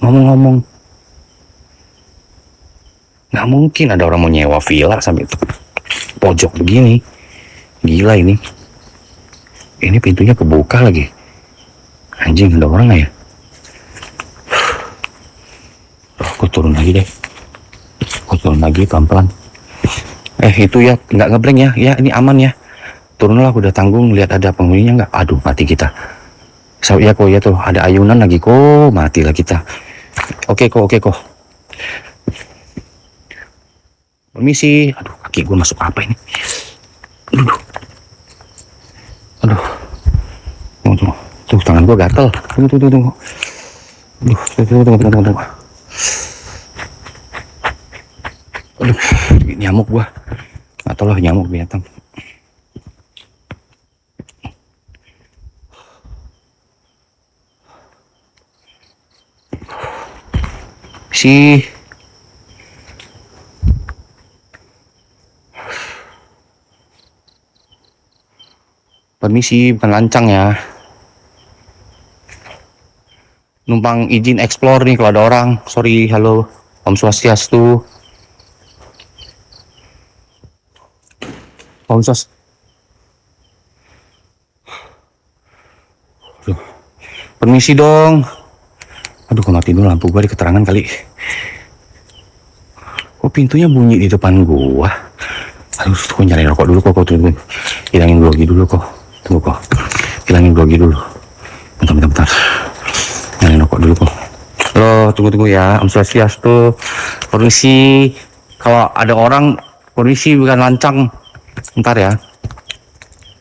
Ngomong-ngomong, nggak mungkin ada orang mau nyewa villa sampai pojok begini. Gila ini. Ini pintunya kebuka lagi. Anjing, ada orang nggak ya? Aku turun lagi deh. Aku turun lagi pelan-pelan. Itu ya, nggak ngeblank ya. Ya, ini aman ya. Turunlah, udah tanggung. Lihat ada penghuninya nggak? Aduh, mati kita. Ya kok, ya tuh ada ayunan lagi kok. Matilah kita. Oke kok. Permisi. Aduh, kaki gue masuk apa ini? Aduh. Tunggu. Tuh, tangan gue gatel. Tunggu. Tunggu. Aduh, nyamuk gua. Atau lah nyamuk binatang. Permisi, bukan lancang ya. Numpang izin explore nih kalau ada orang. Sorry, halo. Om Swastiastu. Om Swastiastu. Permisi dong. Aduh, kok mati dulu lampu gua di keterangan kali. Kok pintunya bunyi di depan gua? Aduh, kok nyalain rokok dulu kok. Tunggu. Hilangin grogi dulu kok. Tunggu kok. Hilangin grogi dulu. Bentar. Nyalain rokok dulu kok. Halo, tunggu ya. Om Swastiastu. Permisi. Kalau ada orang, permisi bukan lancang. Bentar ya.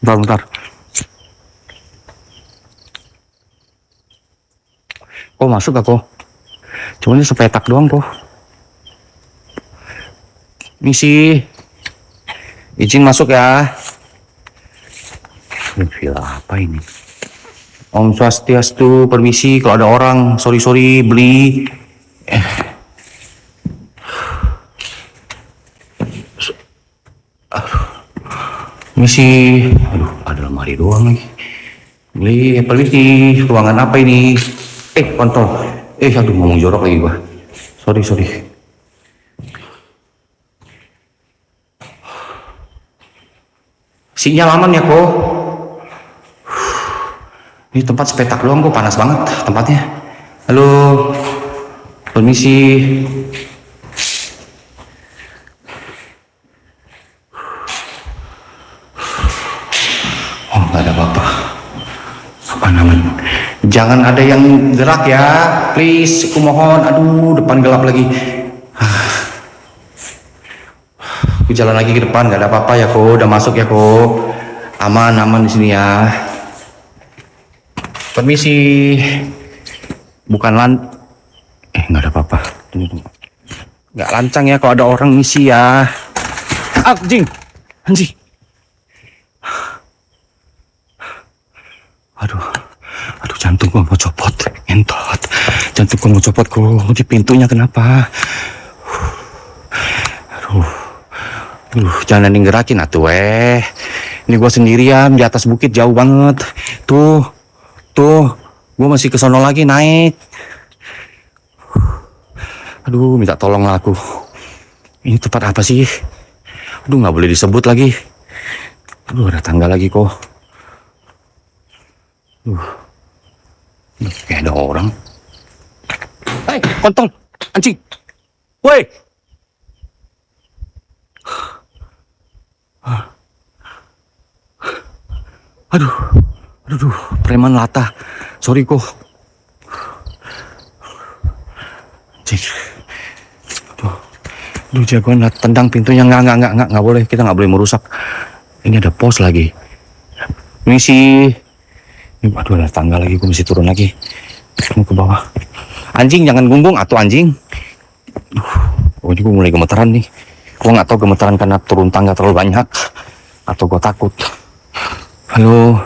Bentar. Kok masuk aku? Cuma ini sepetak doang kok. Misi, izin masuk ya. Ini villa apa ini? Om Swastiastu, permisi kalau ada orang, sorry beli. Misi, aduh ada lemari doang lagi. Beli, permisi, ruangan apa ini? Kontol. Aduh ngomong jorok lagi gua. Sorry. Sinyal aman ya kok. Ini tempat sepetak doang kok, panas banget tempatnya. Halo, permisi. Oh nggak ada apa-apa. Apa namanya? Jangan ada yang gerak ya, please. Aku mohon. Aduh, depan gelap lagi. Aku jalan lagi ke depan, nggak ada apa-apa ya kok. Udah masuk ya kok. Aman di sini ya. Permisi. Bukan nggak ada apa-apa. Tunggu. Nggak lancang ya kalau ada orang ngisi ya. Anjing. Aduh, jantung gua mau copot, entot. Jantung gua mau copot kok di pintunya kenapa? Aduh, jangan gerakin atuh Ini gua sendirian di atas bukit jauh banget. Tuh, gua masih ke sono lagi naik. Aduh, minta tolong lah aku. Ini tempat apa sih? Aduh, nggak boleh disebut lagi. Aduh, ada tangga lagi kok. Kayak ada orang. Hei, kontol, anjing. Woi. Aduh, preman lata. Sorry kok. Anjing. Aduh, jagoan tendang pintunya. Nggak boleh. Kita nggak boleh merusak. Ini ada pos lagi. Misi. Aduh, ada tangga lagi, gue mesti turun lagi. Mau ke bawah. Anjing, jangan gunggung atau anjing. Gue juga mulai gemetaran nih. Gue nggak tahu gemetaran karena turun tangga terlalu banyak atau gue takut. Halo.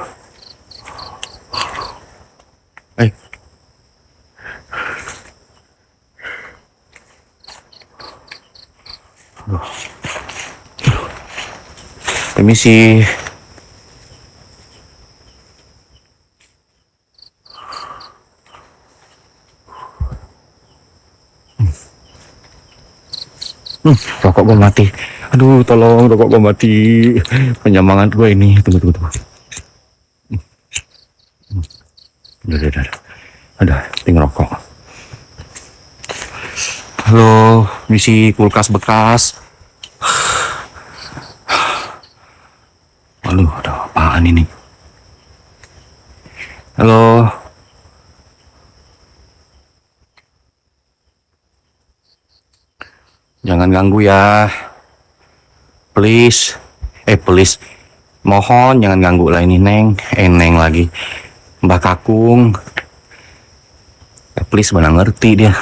Permisi. Rokok gue mati. Aduh, tolong rokok gue mati. Penyemangat gue ini. Tunggu. Udah, tinggal rokok. Halo, misi kulkas bekas. Aduh, ada apaan ini? Halo. Jangan ganggu ya. Please. Please. Mohon jangan ganggu lah ini Neng. Neng lagi. Mbak Kakung. Please, mana ngerti dia.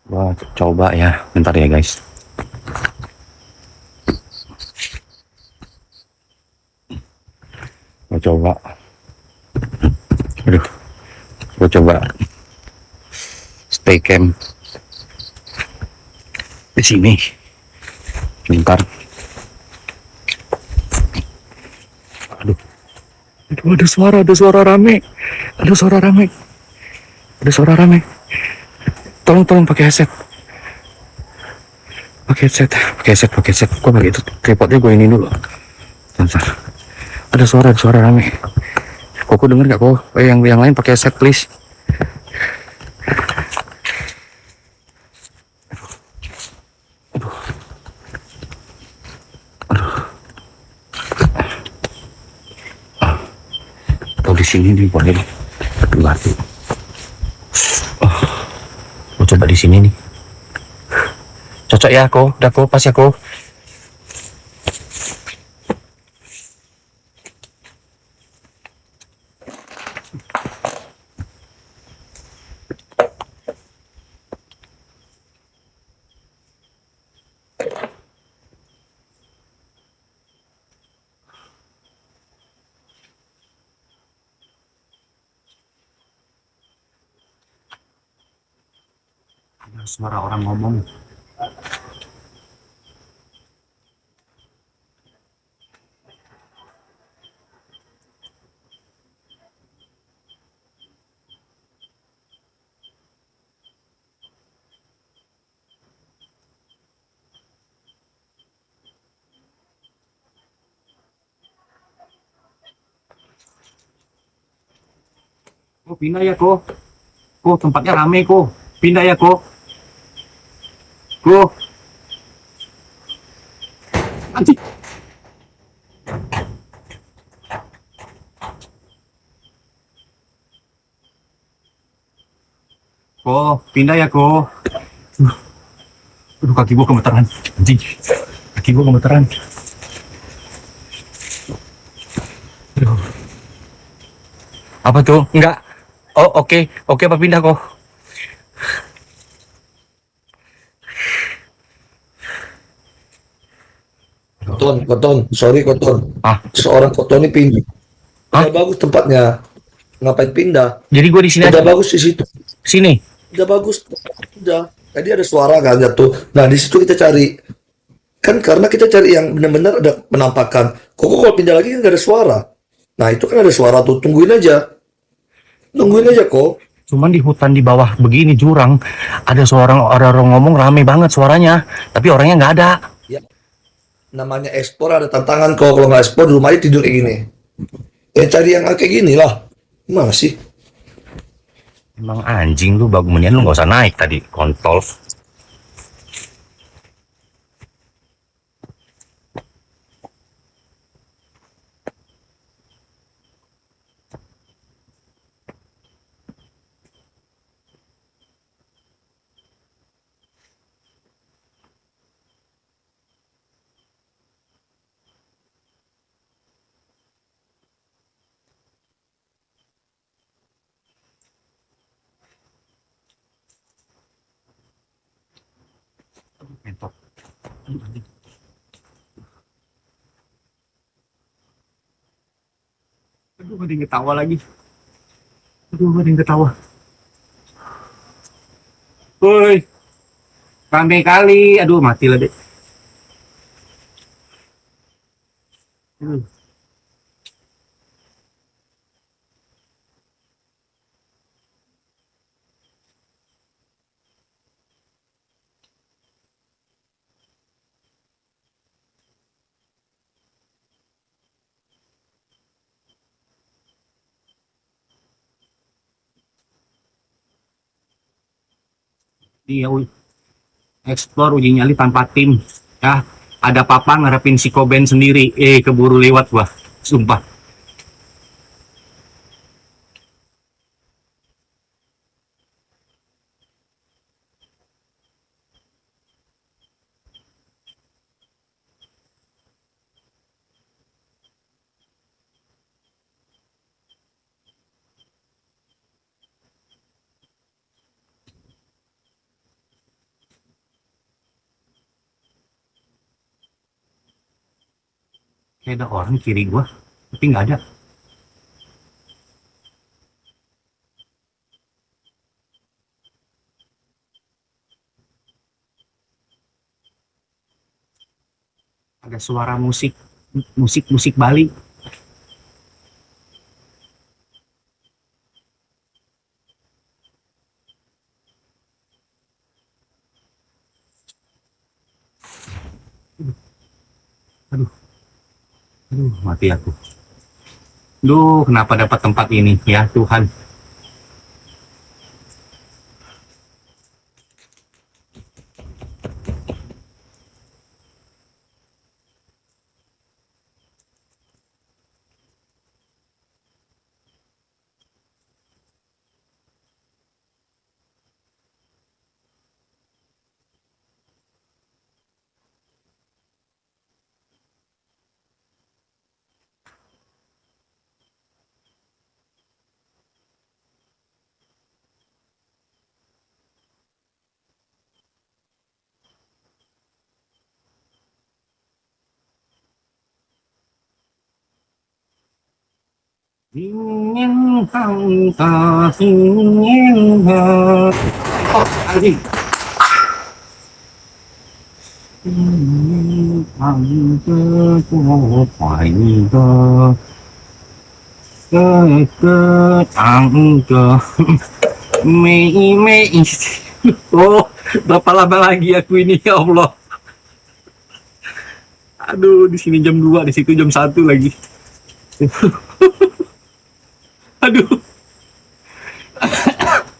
Wah, coba ya. Bentar ya guys. Gue coba. Aduh. Gue coba stay cam di sini. Bentar. Aduh, ada suara rame. Tolong pakai headset. Pakai headset. Gue pakai itu tripodnya gue ini dulu. Bentar. Ada suara rame. Kok denger gak kok? Yang lain pakai headset please. Atau di sini nih boleh keluar tuh. Gue coba di sini nih. Cocok ya aku, udah aku, pas ya aku. Ada suara orang ngomong. Oh, pindah ya, Ko. Ko, tempatnya rame, Ko. Pindah ya, Ko. Ko. Anjing. Ko, pindah ya, Ko. Aduh, kaki gua gemeteran. Anjing. Kaki gua gemeteran. Aduh. Apa tuh? Enggak. Oh, oke. Oke, apa pindah, Ko? Sorry Koton. Ah. Seorang Koton ini pindah. Hah? Udah bagus tempatnya. Ngapain pindah? Jadi gua di sini Udah aja. bagus di situ. Sini. Udah bagus. Udah. Tadi ada suara kan jatuh. Nah di situ kita cari. Kan karena kita cari yang benar-benar ada penampakan. Kok kalau pindah lagi kan gak ada suara. Nah itu kan ada suara tuh. Tungguin aja. Tungguin aja kok. Cuman di hutan di bawah begini jurang ada orang ngomong rame banget suaranya, tapi orangnya nggak ada. Namanya ekspor ada tantangan kok. Kalau nggak ekspor di rumah aja tidur kayak gini. Ya cari yang kayak gini lah. Gimana sih? Emang anjing lu, bagumenian lu nggak usah naik tadi, kontol. Mentok. Aduh, ada yang ketawa lagi. Aduh, ada yang ketawa. Woi, rame kali. Aduh, mati lah deh. Iya, explore uji nyali tanpa tim. Ya, ada papa ngarepin si Koben sendiri. Keburu lewat gua. Sumpah. Kayak ada orang di kiri gua, tapi nggak ada. Ada suara musik, musik Bali. Aduh, aduh, mati aku. Duh, kenapa dapat tempat ini ya Tuhan? Ingin tak ingin oh anjing ingin phải ke tangga mei mei oh berapa lama lagi aku ini ya Allah. Aduh, di sini jam 2, di situ jam 1 lagi. Aduh,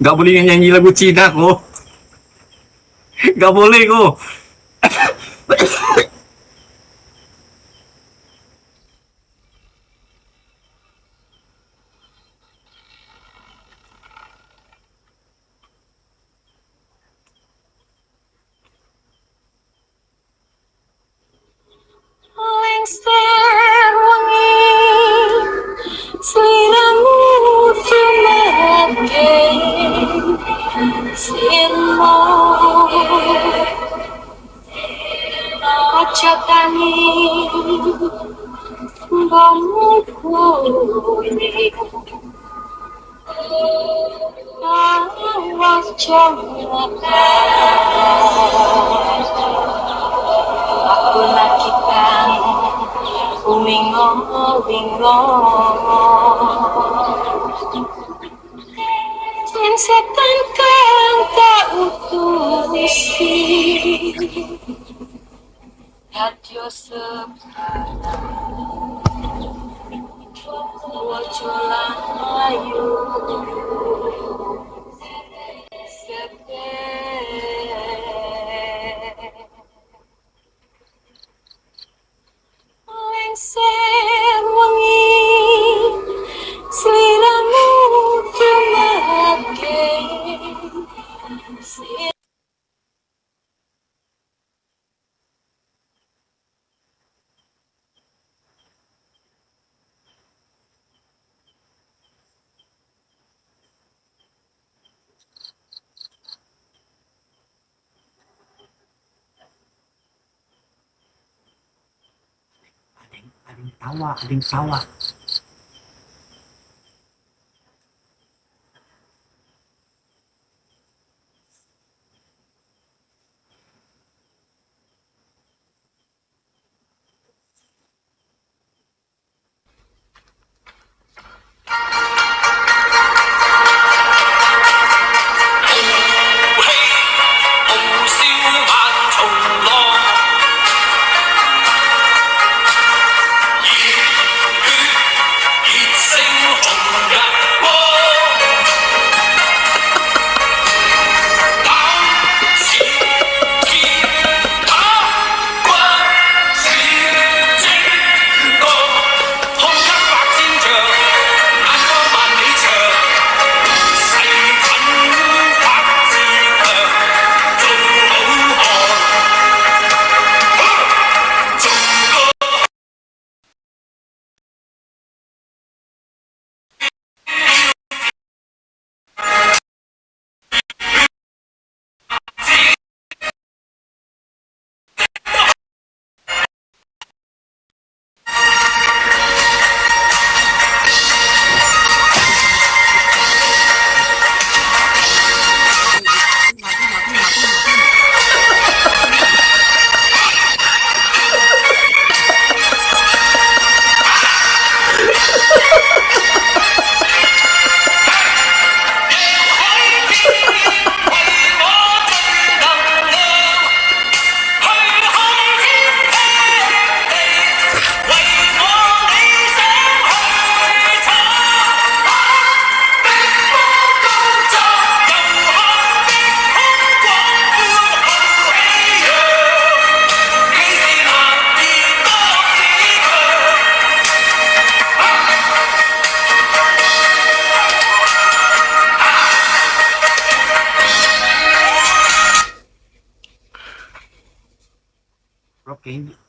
nggak boleh nyanyi lagu Cina kok. Nggak boleh kok. Lengser wangi sliramu tumeke sirmo aja tani ngommu kuwi awas jangan aku nakita wingo wingo yen setan kang tak utusi hadyo sepana wojo layu lengser wangi sliramu tumeke Ada yang tawa.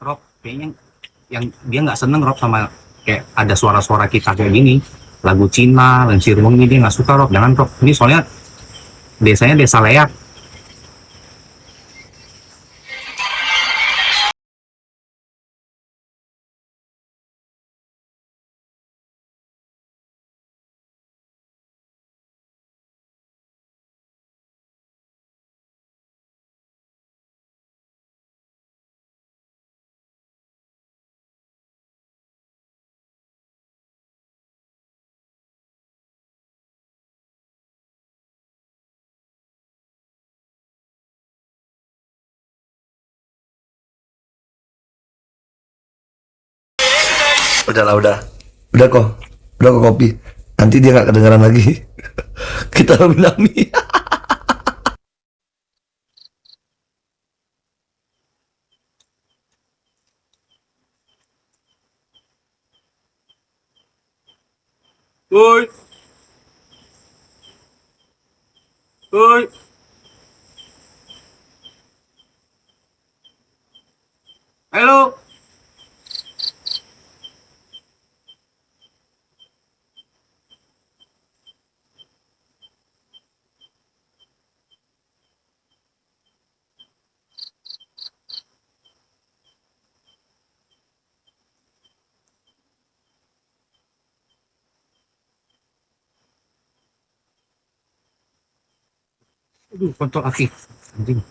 Rob kayaknya yang dia nggak seneng Rob sama kayak ada suara-suara kita kayak gini, lagu Cina, Lensir Wengi, dia nggak suka Rob, jangan Rob, ini soalnya desanya desa Leak. Udahlah, udah kok, kopi. Nanti dia nggak kedengeran lagi. Kita nami. Woi, woi. Halo. Aduh, kontol aki. Anjing.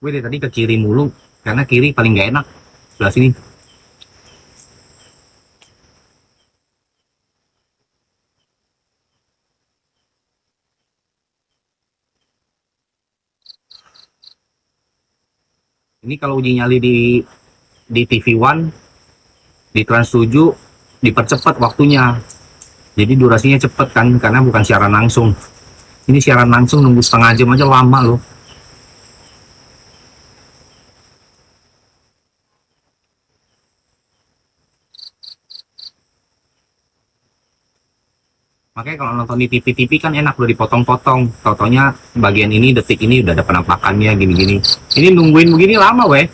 Gue dari tadi ke kiri mulu, karena kiri paling gak enak. Sebelah sini. Ini kalau uji nyali di TV One, di Trans 7, dipercepat waktunya. Jadi durasinya cepet kan, karena bukan siaran langsung. Ini siaran langsung nunggu setengah jam aja lama loh. Makanya kalau nonton di TV-TV kan enak udah dipotong-potong. Totonya bagian ini, detik ini udah ada penampakannya gini-gini. Ini nungguin begini lama weh.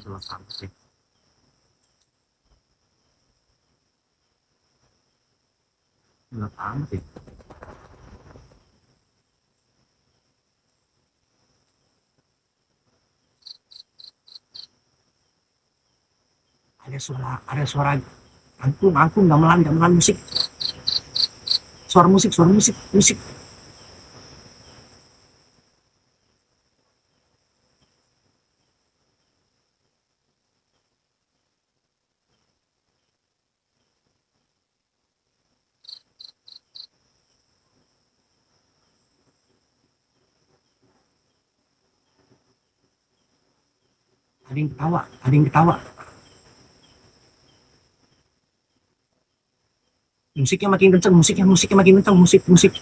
Gelap amat sih. Gelap amat sih. Ada suara angklung, gamelan musik. Suara musik. Ada yang ketawa. Musiknya makin kenceng, musiknya makin kenceng, musik.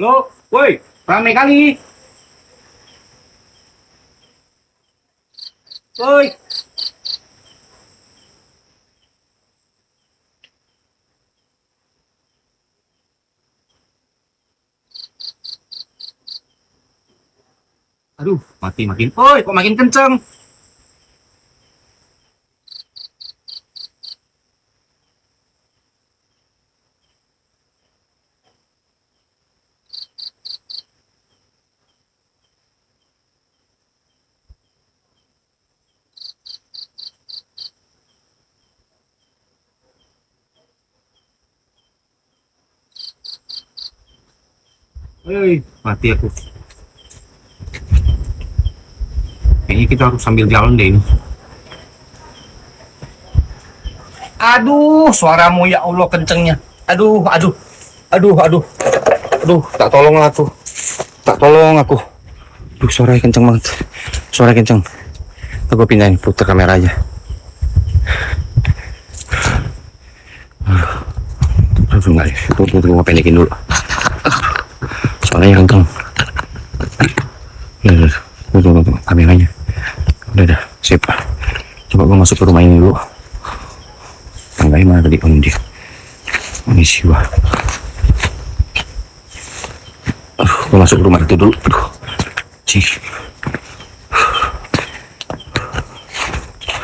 Halo, woi, rame kali. Woi. Aduh, makin. Woi, kok makin kenceng? Mati aku. Kayaknya kita harus sambil jalan deh ini. Aduh, suaramu ya Allah kencengnya. Aduh, tak tolong aku. Duh, suaranya kenceng banget. Suara kenceng. Aku pindahin putar kamera aja. Aduh, enggak. Tunggu, pendekin dulu. Suaranya kenceng. Tunggu, kameranya. Udah, sip. Coba gua masuk ke rumah ini dulu. Tangganya mana tadi? Oh, dia. Ini siwa. Gua masuk ke rumah itu dulu. Aduh. Cih.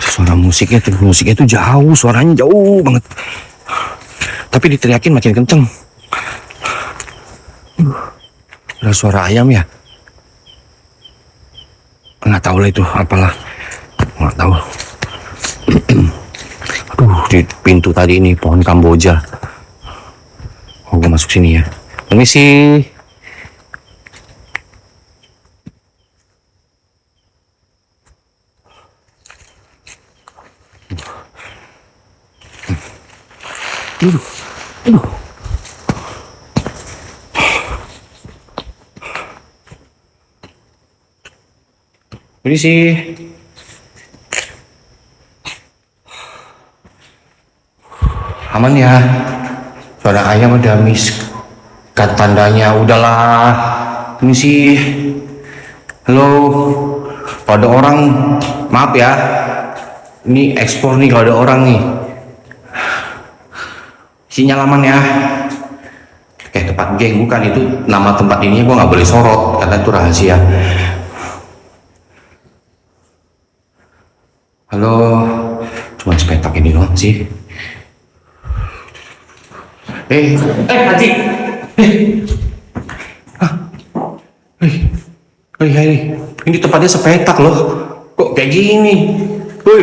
Suara musiknya tuh jauh, suaranya jauh banget. Tapi diteriakin makin kenceng. Ada suara ayam ya? Nggak tahu lah itu apalah. Nggak tahu. Aduh, di pintu tadi ini pohon Kamboja. Oh, gue masuk sini ya. Permisi. Aduh. Permisi. Aman ya. Suara ayam ada miskat tandanya. Udahlah. Permisi. Halo. Kalau ada orang, maaf ya. Ini ekspor nih kalau ada orang nih. Sinyal aman ya. Kayak tempat geng, bukan itu nama tempat ini gua nggak boleh sorot karena itu rahasia. Halo, cuma sepetak ini doang sih. Haji. Ini tempatnya sepetak loh. Kok kayak gini? Woi,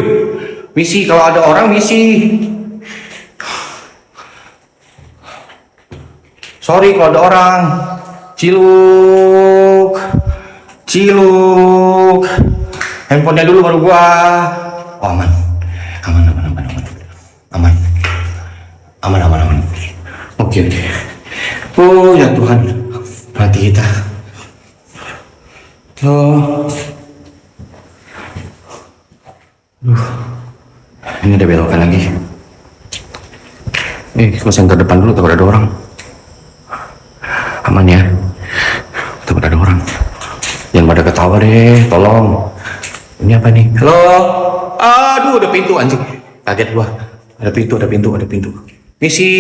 misi kalau ada orang misi. Sorry kalau ada orang. Ciluk. Handphonenya dulu baru gua. Oh, aman. Oke. Oh ya Tuhan, hati kita. Ini ada belokan lagi. Gua senter depan dulu takut ada orang. Aman ya, takut ada orang. Jangan pada ketawa deh, tolong. Ini apa nih? Halo. Aduh, ada pintu anjing. Kaget gua. Ada pintu. Misi.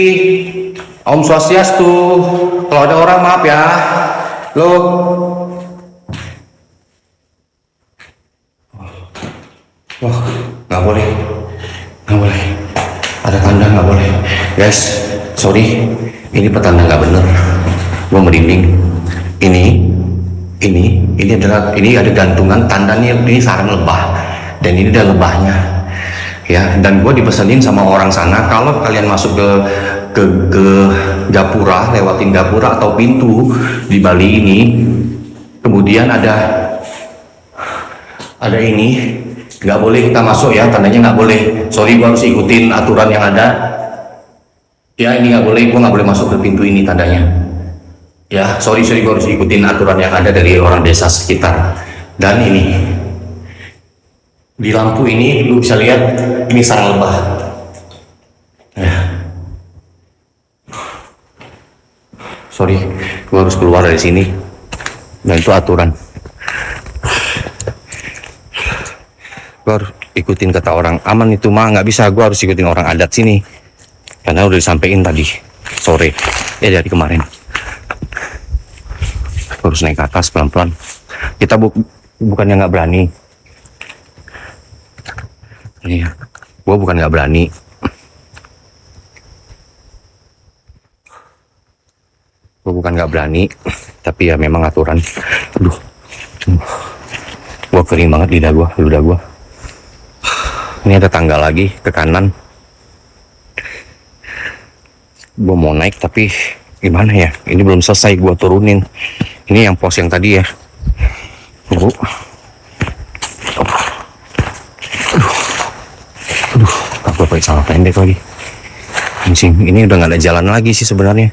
Om Swastiastu. Kalau ada orang maaf ya. Lo. Wah, nggak boleh. Ada tanda nggak boleh. Guys, sorry. Ini petanda nggak bener. Gua merinding. Ini ada gantungan tandanya, ini sarang lebah dan ini ada lebahnya ya. Dan gue dipesenin sama orang sana kalau kalian masuk ke gapura, lewatin gapura atau pintu di Bali ini, kemudian ada ini nggak boleh kita masuk ya, tandanya nggak boleh. Sorry, gue harus ikutin aturan yang ada ya. Ini nggak boleh, gue nggak boleh masuk ke pintu ini tandanya. Ya, sorry gue harus ikutin aturan yang ada dari orang desa sekitar. Dan ini di lampu ini lu bisa lihat ini sarang lebah. Ya. Sorry, gue harus keluar dari sini. Dan itu aturan. Gue harus ikutin kata orang. Aman itu mah nggak bisa. Gue harus ikutin orang adat sini. Karena udah disampaikan tadi sore. Ya dari kemarin. Harus naik ke atas pelan-pelan. Kita bukannya nggak berani. Iya, gua bukan nggak berani. Tapi ya memang aturan. Aduh, gua kering banget ludah gua. Ini ada tangga lagi ke kanan. Gua mau naik tapi Gimana ya? Ini belum selesai gua turunin. Ini yang pos yang tadi ya. Tunggu. Aduh, aku pakai celana pendek lagi. Ini udah nggak ada jalan lagi sih sebenarnya.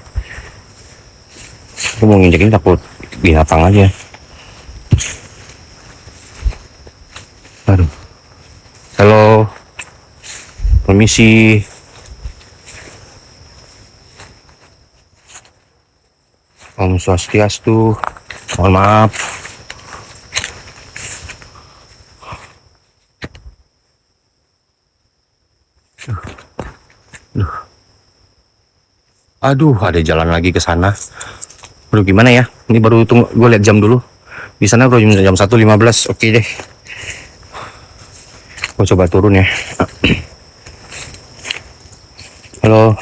Aku mau nginjek ini takut binatang aja. Aduh. Halo. Permisi. Om Swastiastu. Mohon maaf. Aduh, ada jalan lagi ke sana. Aduh, gimana ya? Ini baru tunggu, gue lihat jam dulu. Di sana baru jam 1.15. Oke deh. Gue coba turun ya. Halo.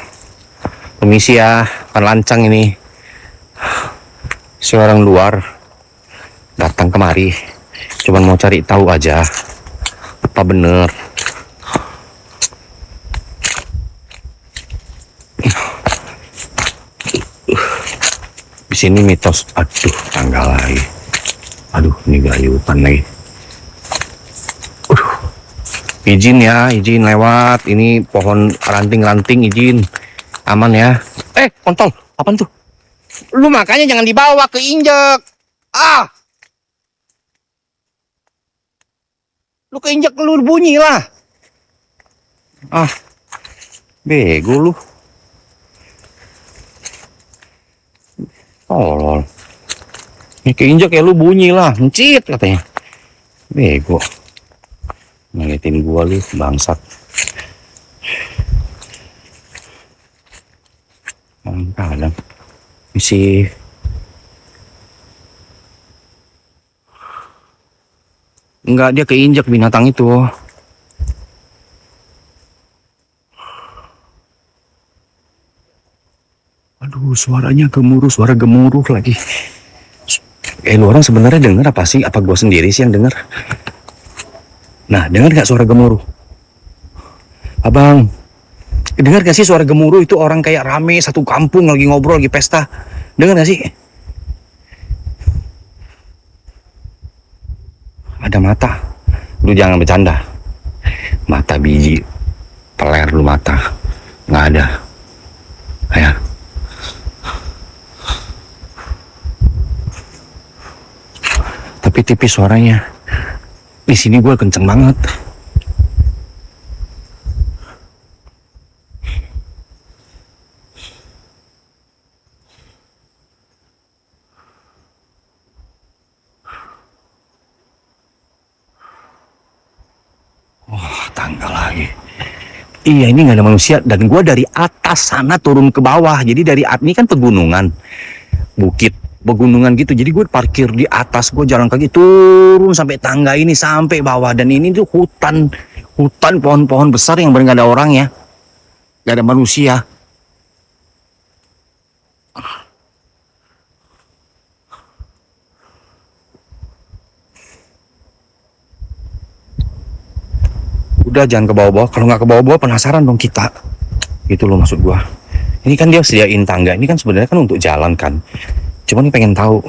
Permisi ya, kan lancang ini. Seorang luar datang kemari. Cuman mau cari tahu aja. Apa bener? Di sini mitos. Aduh, tangga lagi. Aduh, ini gayutan lagi. Izin ya, izin lewat. Ini pohon ranting-ranting, izin. Aman ya. Kontol, apaan tuh? Lu makanya jangan dibawa, keinjek. Lu keinjek, lu bunyi lah. Bego lu. Tolol. Ini keinjek ya lu bunyi lah. Mencit katanya. Bego. Ngeliatin gua lu, bangsat. Kadang misi. Enggak, dia keinjak binatang itu. Aduh, suaranya gemuruh, suara gemuruh lagi. Lu orang sebenarnya denger apa sih? Apa gua sendiri sih yang denger? Nah, dengar gak suara gemuruh? Abang, dengar gak sih suara gemuruh itu orang kayak rame satu kampung lagi ngobrol, lagi pesta? Dengar gak sih? Ada mata. Lu jangan bercanda. Mata biji. Peler lu mata. Nggak ada. Ya. Tapi tipis suaranya. Di sini gue kenceng banget. Tangga lagi. Iya, ini nggak ada manusia dan gue dari atas sana turun ke bawah. Jadi dari ini kan pegunungan, bukit, pegunungan gitu. Jadi gue parkir di atas, gue jalan kaki turun sampai tangga ini sampai bawah. Dan ini tuh hutan pohon-pohon besar yang benar nggak ada orang ya, nggak ada manusia. Udah jangan ke bawah-bawah. Kalau nggak ke bawah-bawah penasaran dong kita. Gitu loh maksud gua. Ini kan dia sediain tangga. Ini kan sebenarnya kan untuk jalan kan. Cuman pengen tahu.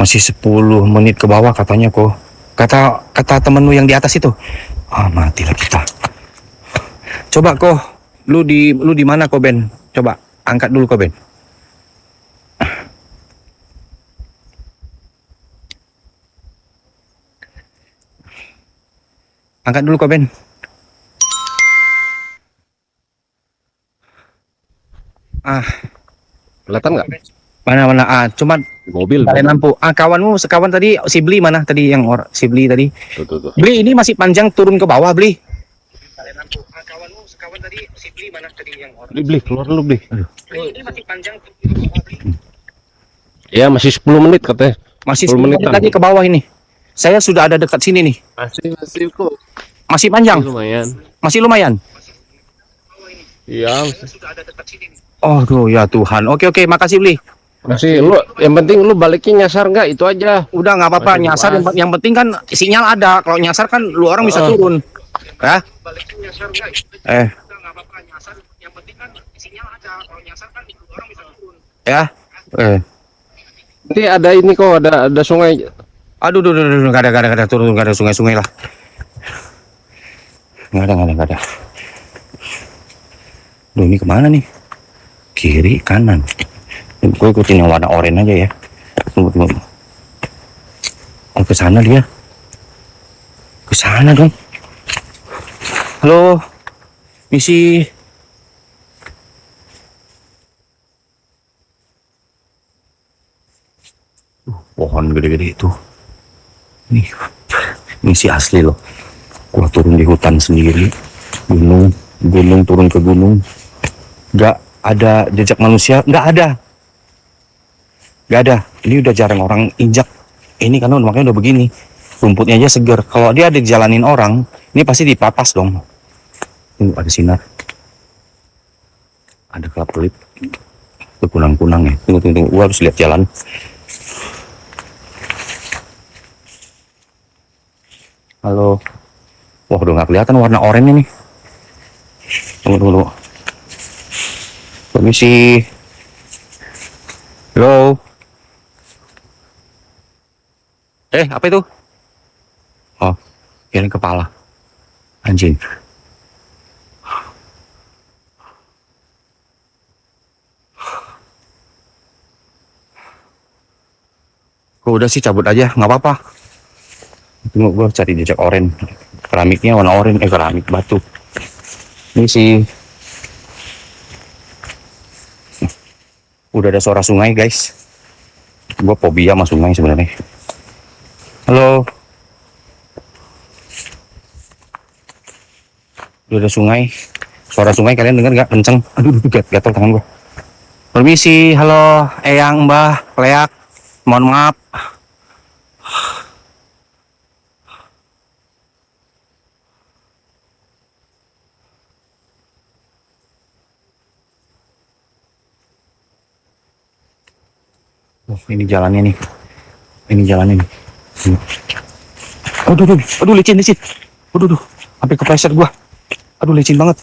Masih 10 menit ke bawah katanya kok. Kata temen lu yang di atas itu. Matilah kita. Coba kok. Lu di mana kok Ben? Coba angkat dulu kok Ben. Angkat dulu kok Ben. Kelihatan nggak? Mana? Cuma Mobil. nyalain lampu. Sekawan tadi si Bli mana tadi yang si Bli tadi? Tuh. Bli ini masih panjang turun ke bawah Bli. Nyalain lampu. Sekawan tadi si Bli mana tadi yang Beli, keluar dulu beli. Bli ini masih panjang turun ke bawah Bli. Ya masih 10 menit katanya. Masih 10 10 menit menitan. lagi ke bawah ini. Saya sudah ada dekat sini nih. Masih kok. Masih panjang. Lumayan. Masih lumayan. Iya. Oh ya Tuhan. Oke, makasih Bli. Masih lu yang penting lu baliknya nyasar nggak itu aja. Udah nggak apa-apa Masih nyasar. luas. Yang penting kan sinyal ada. Kalau nyasar kan lu orang bisa turun. Ya. Ya. Eh. Nanti ada ini kok, ada sungai. Aduh, nggak ada, turun, nggak ada sungai lah. Nggak ada. Duh, ini kemana nih? Kiri, kanan. Gue ikutin yang warna oranye aja ya. Tunggu. Oh, ke sana dia. Ke sana dong. Halo, misi. Pohon gede-gede itu. Nih, misi asli loh. Gua turun di hutan sendiri, gunung turun ke gunung. Gak ada jejak manusia, gak ada. Ini udah jarang orang injak. Ini karena makanya udah begini. Rumputnya aja seger. Kalau dia ada dijalanin orang, ini pasti dipapas dong. Ada sinar. Ada kelap-kelip. Itu kunang-kunang ya. Tunggu. Gua harus lihat jalan. Halo. Wah, udah nggak kelihatan warna oranye nih. Tunggu. Permisi. Halo. Apa itu? Oh, kirain kepala. Anjing. Kok udah sih cabut aja, nggak apa-apa. Tunggu, gue cari jejak oranye. Keramiknya warna oranye, keramik batu. Ini sih. Udah ada suara sungai, guys. Gue fobia sama sungai sebenarnya. Halo. Udah ada sungai. Suara sungai kalian dengar nggak? Kenceng. Aduh, gatel tangan gue. Permisi, halo, Eyang, Mbah, Leak. Mohon maaf. Oh, ini jalannya nih. Aduh, licin. Aduh, sampai kepleset gua. Aduh, licin banget.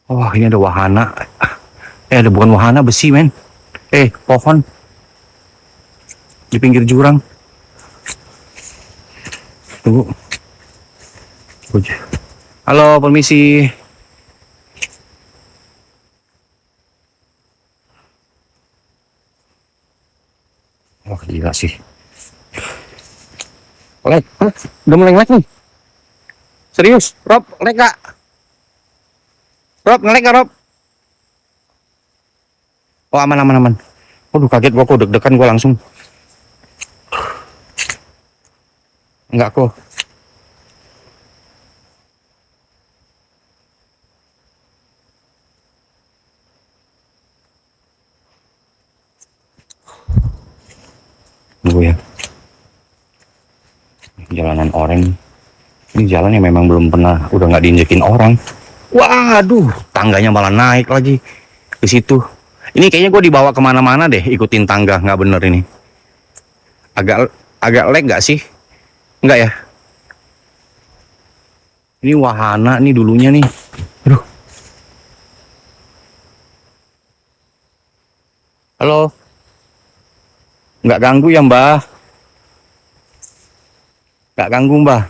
Oh, ini ada wahana. Ada bukan wahana, besi, men. Pohon. Di pinggir jurang. Tunggu. Halo, permisi. Wah, gila sih. Lek, udah mulai ngelek nih. Serius, Rob, ngelek gak? Rob, ngelek gak, Rob? Oh, aman. Waduh, kaget gua, kok deg-degan gua langsung. Enggak kok. Tunggu ya. Jalanan oranye. Ini jalan yang memang belum pernah, udah nggak diinjekin orang. Waduh, tangganya malah naik lagi ke situ. Ini kayaknya gue dibawa kemana-mana deh, ikutin tangga, nggak bener ini. Agak lag nggak sih? Nggak ya? Ini wahana nih dulunya nih. Aduh. Halo. Nggak ganggu ya, Mbah? Nggak ganggu, Mbah?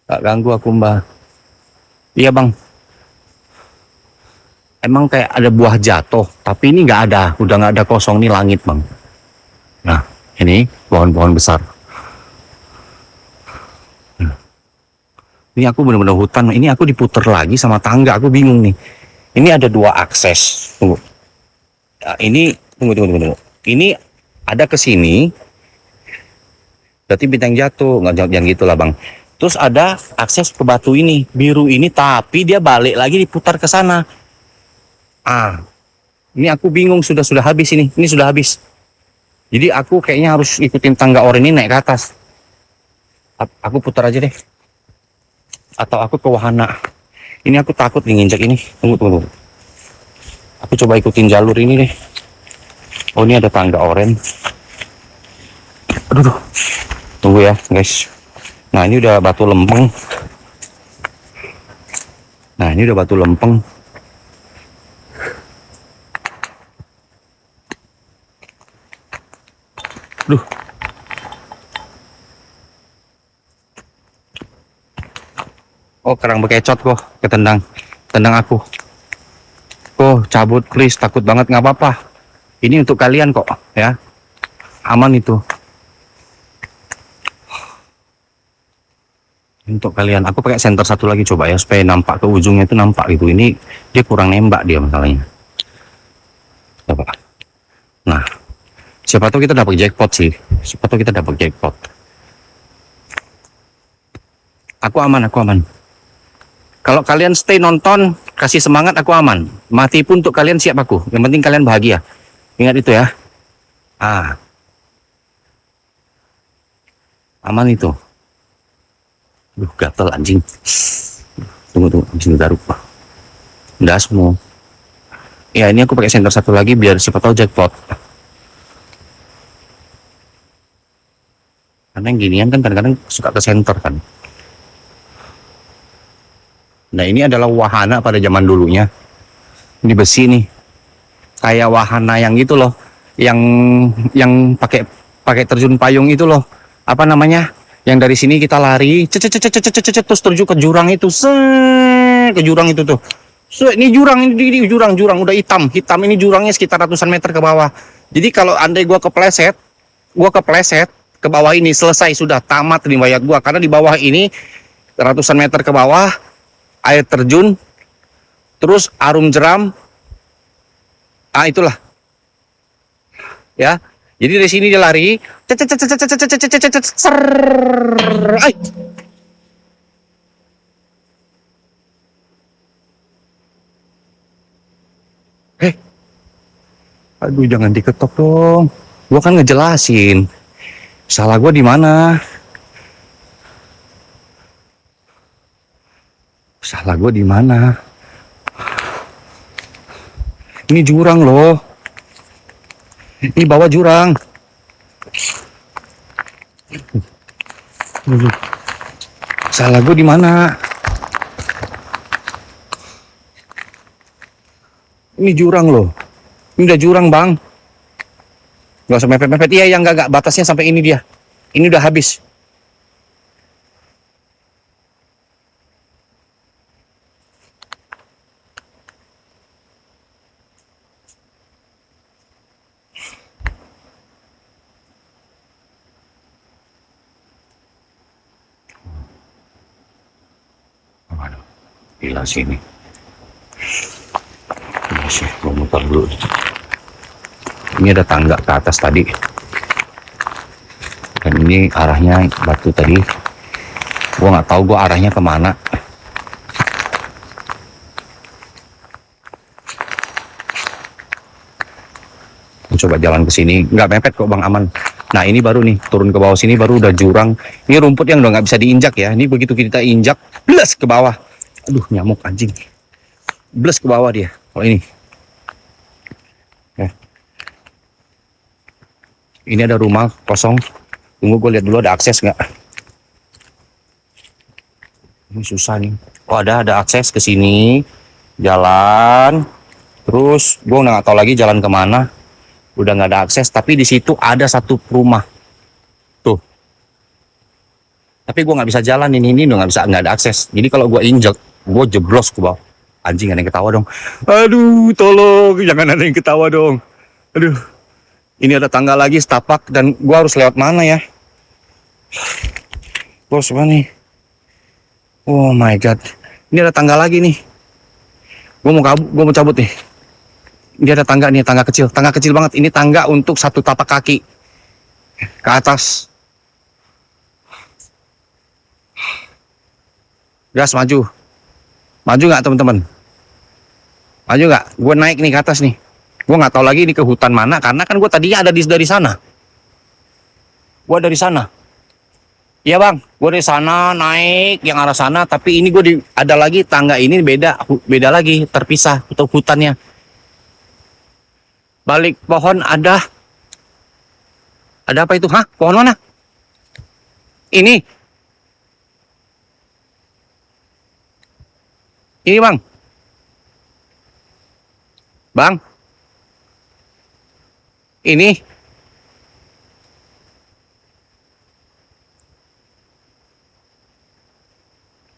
Nggak ganggu aku, Mbah. Iya, Bang. Emang kayak ada buah jatuh, tapi ini nggak ada. Udah nggak ada, kosong nih langit, Bang. Nah, ini pohon-pohon besar. Ini aku bener-bener hutan. Ini aku diputer lagi sama tangga. Aku bingung nih. Ini ada 2 akses. Tunggu. Tunggu. Ini ada ke sini. Berarti bintang jatuh. Nggak, jangan gitu lah, Bang. Terus ada akses ke batu ini. Biru ini, tapi dia balik lagi diputar ke sana. Ini aku bingung. Sudah habis ini. Ini sudah habis. Jadi aku kayaknya harus ikutin tangga oranye ini naik ke atas. Aku putar aja deh. Atau aku ke wahana. Ini aku takut nih nginjak ini. Tunggu. Aku coba ikutin jalur ini deh. Oh, ini ada tangga oranye. Aduh. Tunggu ya, guys. Nah, ini udah batu lempeng. Nah, ini udah batu lempeng. Duh. Oh, kerang bekecot kok, ketendang. Tendang aku. Oh, cabut please, takut banget, nggak apa-apa. Ini untuk kalian kok, ya. Aman itu. Untuk kalian, aku pakai senter satu lagi coba ya, supaya nampak ke ujungnya itu nampak gitu. Ini dia kurang nembak dia masalahnya. Coba. Nah, siapa tahu kita dapat jackpot sih. Siapa tahu kita dapat jackpot. Aku aman, aku aman. Kalau kalian stay nonton, kasih semangat, aku aman. Mati pun untuk kalian siap aku. Yang penting kalian bahagia. Ingat itu ya. Aman itu. Duh, gatel anjing. Tunggu, anjing garuk. Udah semua. Ya, ini aku pakai senter satu lagi biar siapa tahu jackpot. Karena yang ginian kan kadang-kadang suka ke center kan. Nah, ini adalah wahana pada zaman dulunya. Ini besi nih. Kayak wahana yang itu loh. Yang pakai terjun payung itu loh. Apa namanya? Yang dari sini kita lari, terus terjun ke jurang itu, ke jurang itu tuh. Ini jurang, ini jurang udah hitam ini jurangnya sekitar ratusan meter ke bawah. Jadi kalau andai gua kepleset ke bawah ini, selesai sudah tamat riwayat gua, karena di bawah ini ratusan meter ke bawah air terjun, terus arum jeram, itulah, ya. Jadi dari sini dia lari, aduh jangan diketok dong, gua kan ngejelasin, salah gua di mana? Salah gua di mana? Ini jurang loh. Ini bawah jurang. Salah gue di mana? Ini jurang loh. Ini udah jurang, Bang. Gak usah mepet-mepet. Iya, yang gak batasnya sampai ini dia. Ini udah habis. Gila sih ini. Masih mau muter dulu. Ini ada tangga ke atas tadi. Dan ini arahnya batu tadi. Gua nggak tahu gua arahnya kemana. Coba jalan ke sini. Nggak mepet kok Bang, aman. Nah ini baru nih turun ke bawah sini baru udah jurang. Ini rumput yang udah nggak bisa diinjak ya. Ini begitu kita injak, blas ke bawah. Aduh nyamuk anjing. Bles ke bawah dia. Kalau ini. Ya. Ini ada rumah kosong. Tunggu gue lihat dulu ada akses nggak. Ini susah nih. Oh ada akses ke sini. Jalan. Terus gue nggak tahu lagi jalan kemana. Udah nggak ada akses. Tapi di situ ada satu rumah. Tuh. Tapi gue nggak bisa jalan ini udah nggak ada akses. Jadi kalau gue injek gue jeblos ke bawah. Anjing ada yang ketawa dong. Aduh tolong jangan ada yang ketawa dong. Aduh. Ini ada tangga lagi setapak dan gue harus lewat mana ya? Gue harus mana nih? Oh my god. Ini ada tangga lagi nih. Gue mau cabut nih. Ini ada tangga nih, tangga kecil banget. Ini tangga untuk satu tapak kaki ke atas. Gas maju. Maju nggak teman-teman? Maju nggak? Gue naik nih ke atas nih. Gue nggak tahu lagi ini ke hutan mana karena kan gue tadinya ada dari sana. Gue dari sana. Iya bang, gue dari sana naik yang arah sana. Tapi ini gue ada lagi tangga ini beda lagi terpisah untuk hutannya. Balik pohon ada apa itu? Hah? Pohon mana? Ini. Ini bang. Bang. Ini.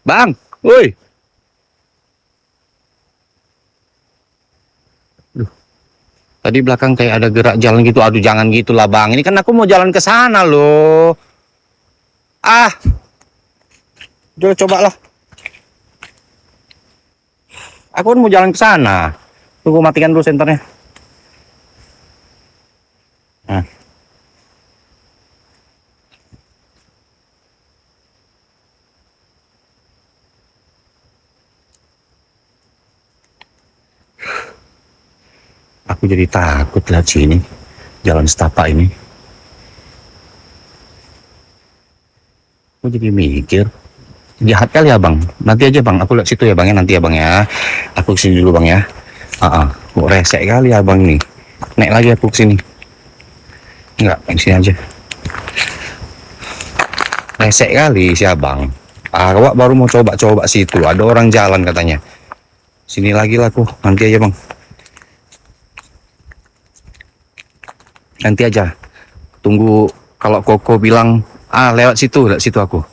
Bang. Woi. Duh. Tadi belakang kayak ada gerak jalan gitu. Aduh jangan gitulah bang. Ini kan aku mau jalan ke sana loh. Ah. Udah coba lah. Aku kan mau jalan ke sana. Tunggu matikan dulu senternya. Nah. Aku jadi takut lihat sini. Jalan setapak ini. Aku jadi mikir. Jahat kali ya bang. Nanti aja bang. Aku lihat situ ya bang ya. Nanti ya bang ya. Aku kesini dulu bang ya. Kok resek kali ya bang nih. Naik lagi aku kesini. Enggak, yang sini aja. Resek kali si abang. Awak baru mau coba-coba situ. Ada orang jalan katanya. Sini lagi lah aku. Nanti aja bang. Nanti aja. Tunggu kalau Koko bilang, lewat situ aku.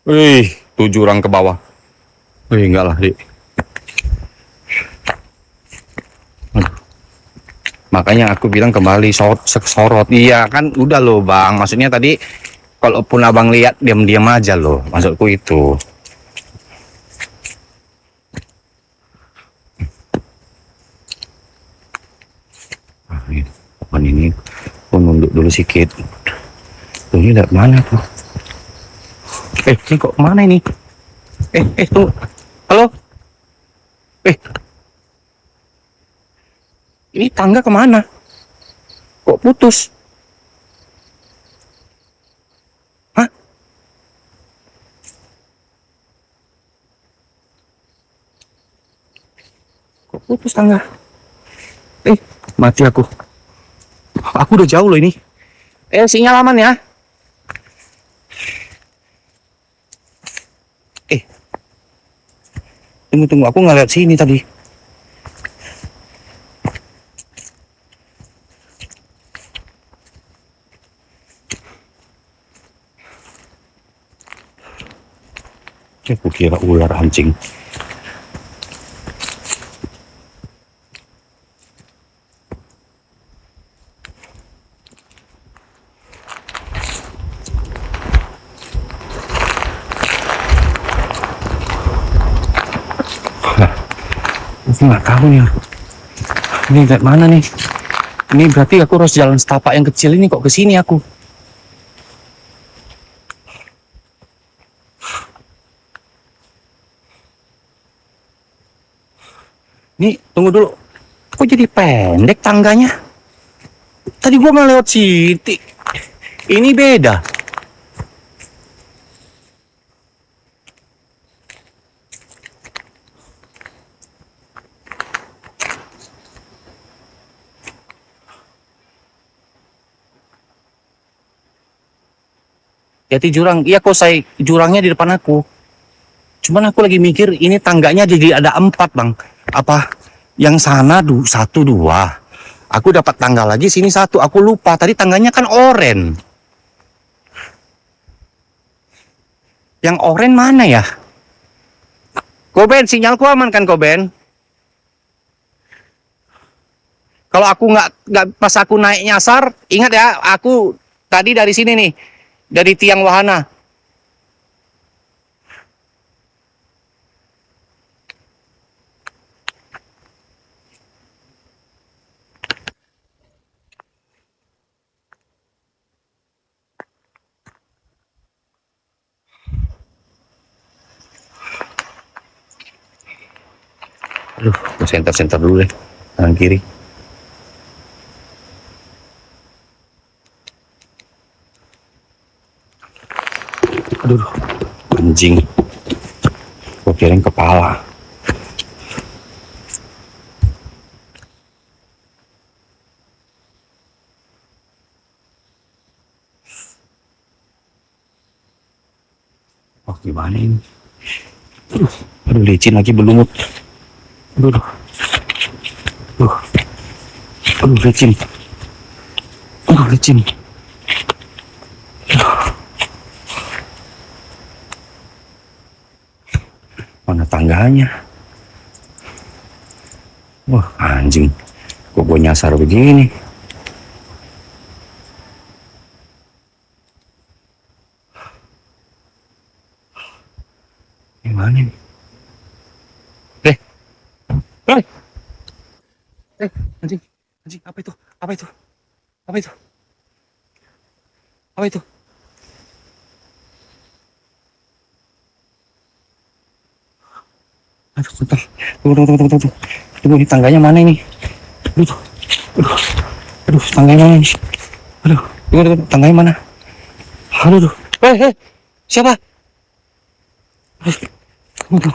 Wih, 7 orang ke bawah. Wih, enggak lah, Dik. Aduh. Makanya aku bilang kembali sorot. Iya kan, udah loh bang. Maksudnya tadi, kalaupun abang lihat, diam-diam aja loh. Maksudku itu. Ini aku nunduk dulu sedikit. Tuh ini lihat mana tuh? Ini kok kemana ini? Tunggu. Halo? Ini tangga kemana? Kok putus? Hah? Kok putus tangga? Mati aku. Aku udah jauh loh ini. Sinyal aman ya. Tunggu, aku nggak lihat sini tadi. Aku kira ular anjing. Aku nggak tahu nih. Ini lihat mana nih? Ini berarti aku harus jalan setapak yang kecil ini kok ke sini aku. Nih, tunggu dulu. Kok jadi pendek tangganya? Tadi gua mau lewat situ. Ini beda. Jati jurang, iya kok saya jurangnya di depan aku. Cuman aku lagi mikir ini tangganya jadi ada 4 bang. Apa yang sana 1, 2. Aku dapat tangga lagi sini 1. Aku lupa tadi tangganya kan oren. Yang oren mana ya? Koben, sinyalku aman kan Koben? Kalau aku nggak pas aku naik nyasar, ingat ya, aku tadi dari sini nih. Dari tiang wahana. Aduh, senter dulu deh. Kanan kiri. Aduh, anjing. Gua kirain kepala. Oh gimana ini? Aduh licin lagi berlumut. Aduh. Aduh licin. Aduh licin. Mana tangganya? Wah anjing. Kok gue nyasar begini? Gimana nih? Hei! Anjing, anjing, apa itu? Apa itu? Apa itu? Apa itu? Aduh, bentar. Tunggu. Tunggu, ini tangganya mana ini? Aduh, tangganya mana ini? Aduh, tunggu, tangganya mana? Aduh. Hei, siapa? Aduh,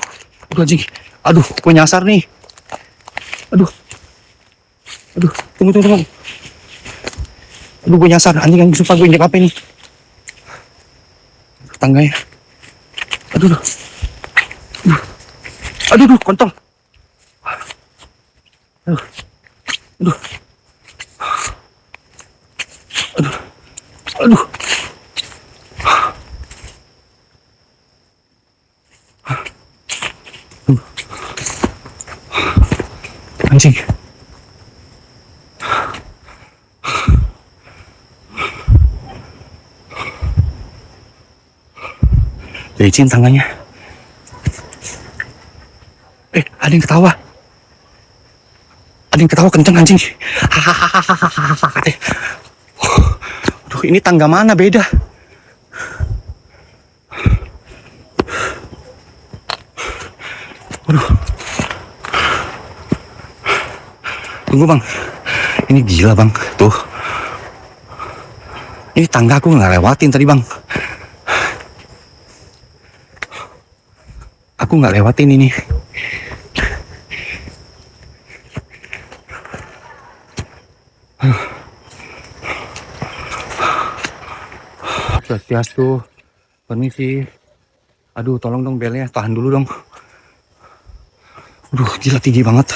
anjing. Aduh, gue nyasar nih. Aduh, tunggu. Aduh, gue nyasar. Anjing, sumpah gue injek apa ini? Tangganya. Aduh. Aduh, kontol. Aduh. Anjing. Licin tangannya. Ada yang ketawa. Ada yang ketawa kenceng anjing. Hahaha. Aduh, ini tangga mana beda? Aduh. Tunggu bang. Ini gila bang. Tuh. Ini tangga aku nggak lewatin tadi bang. Aku nggak lewatin ini. Swastiastu, permisi. Aduh, tolong dong belnya, tahan dulu dong. Aduh, gila tinggi banget.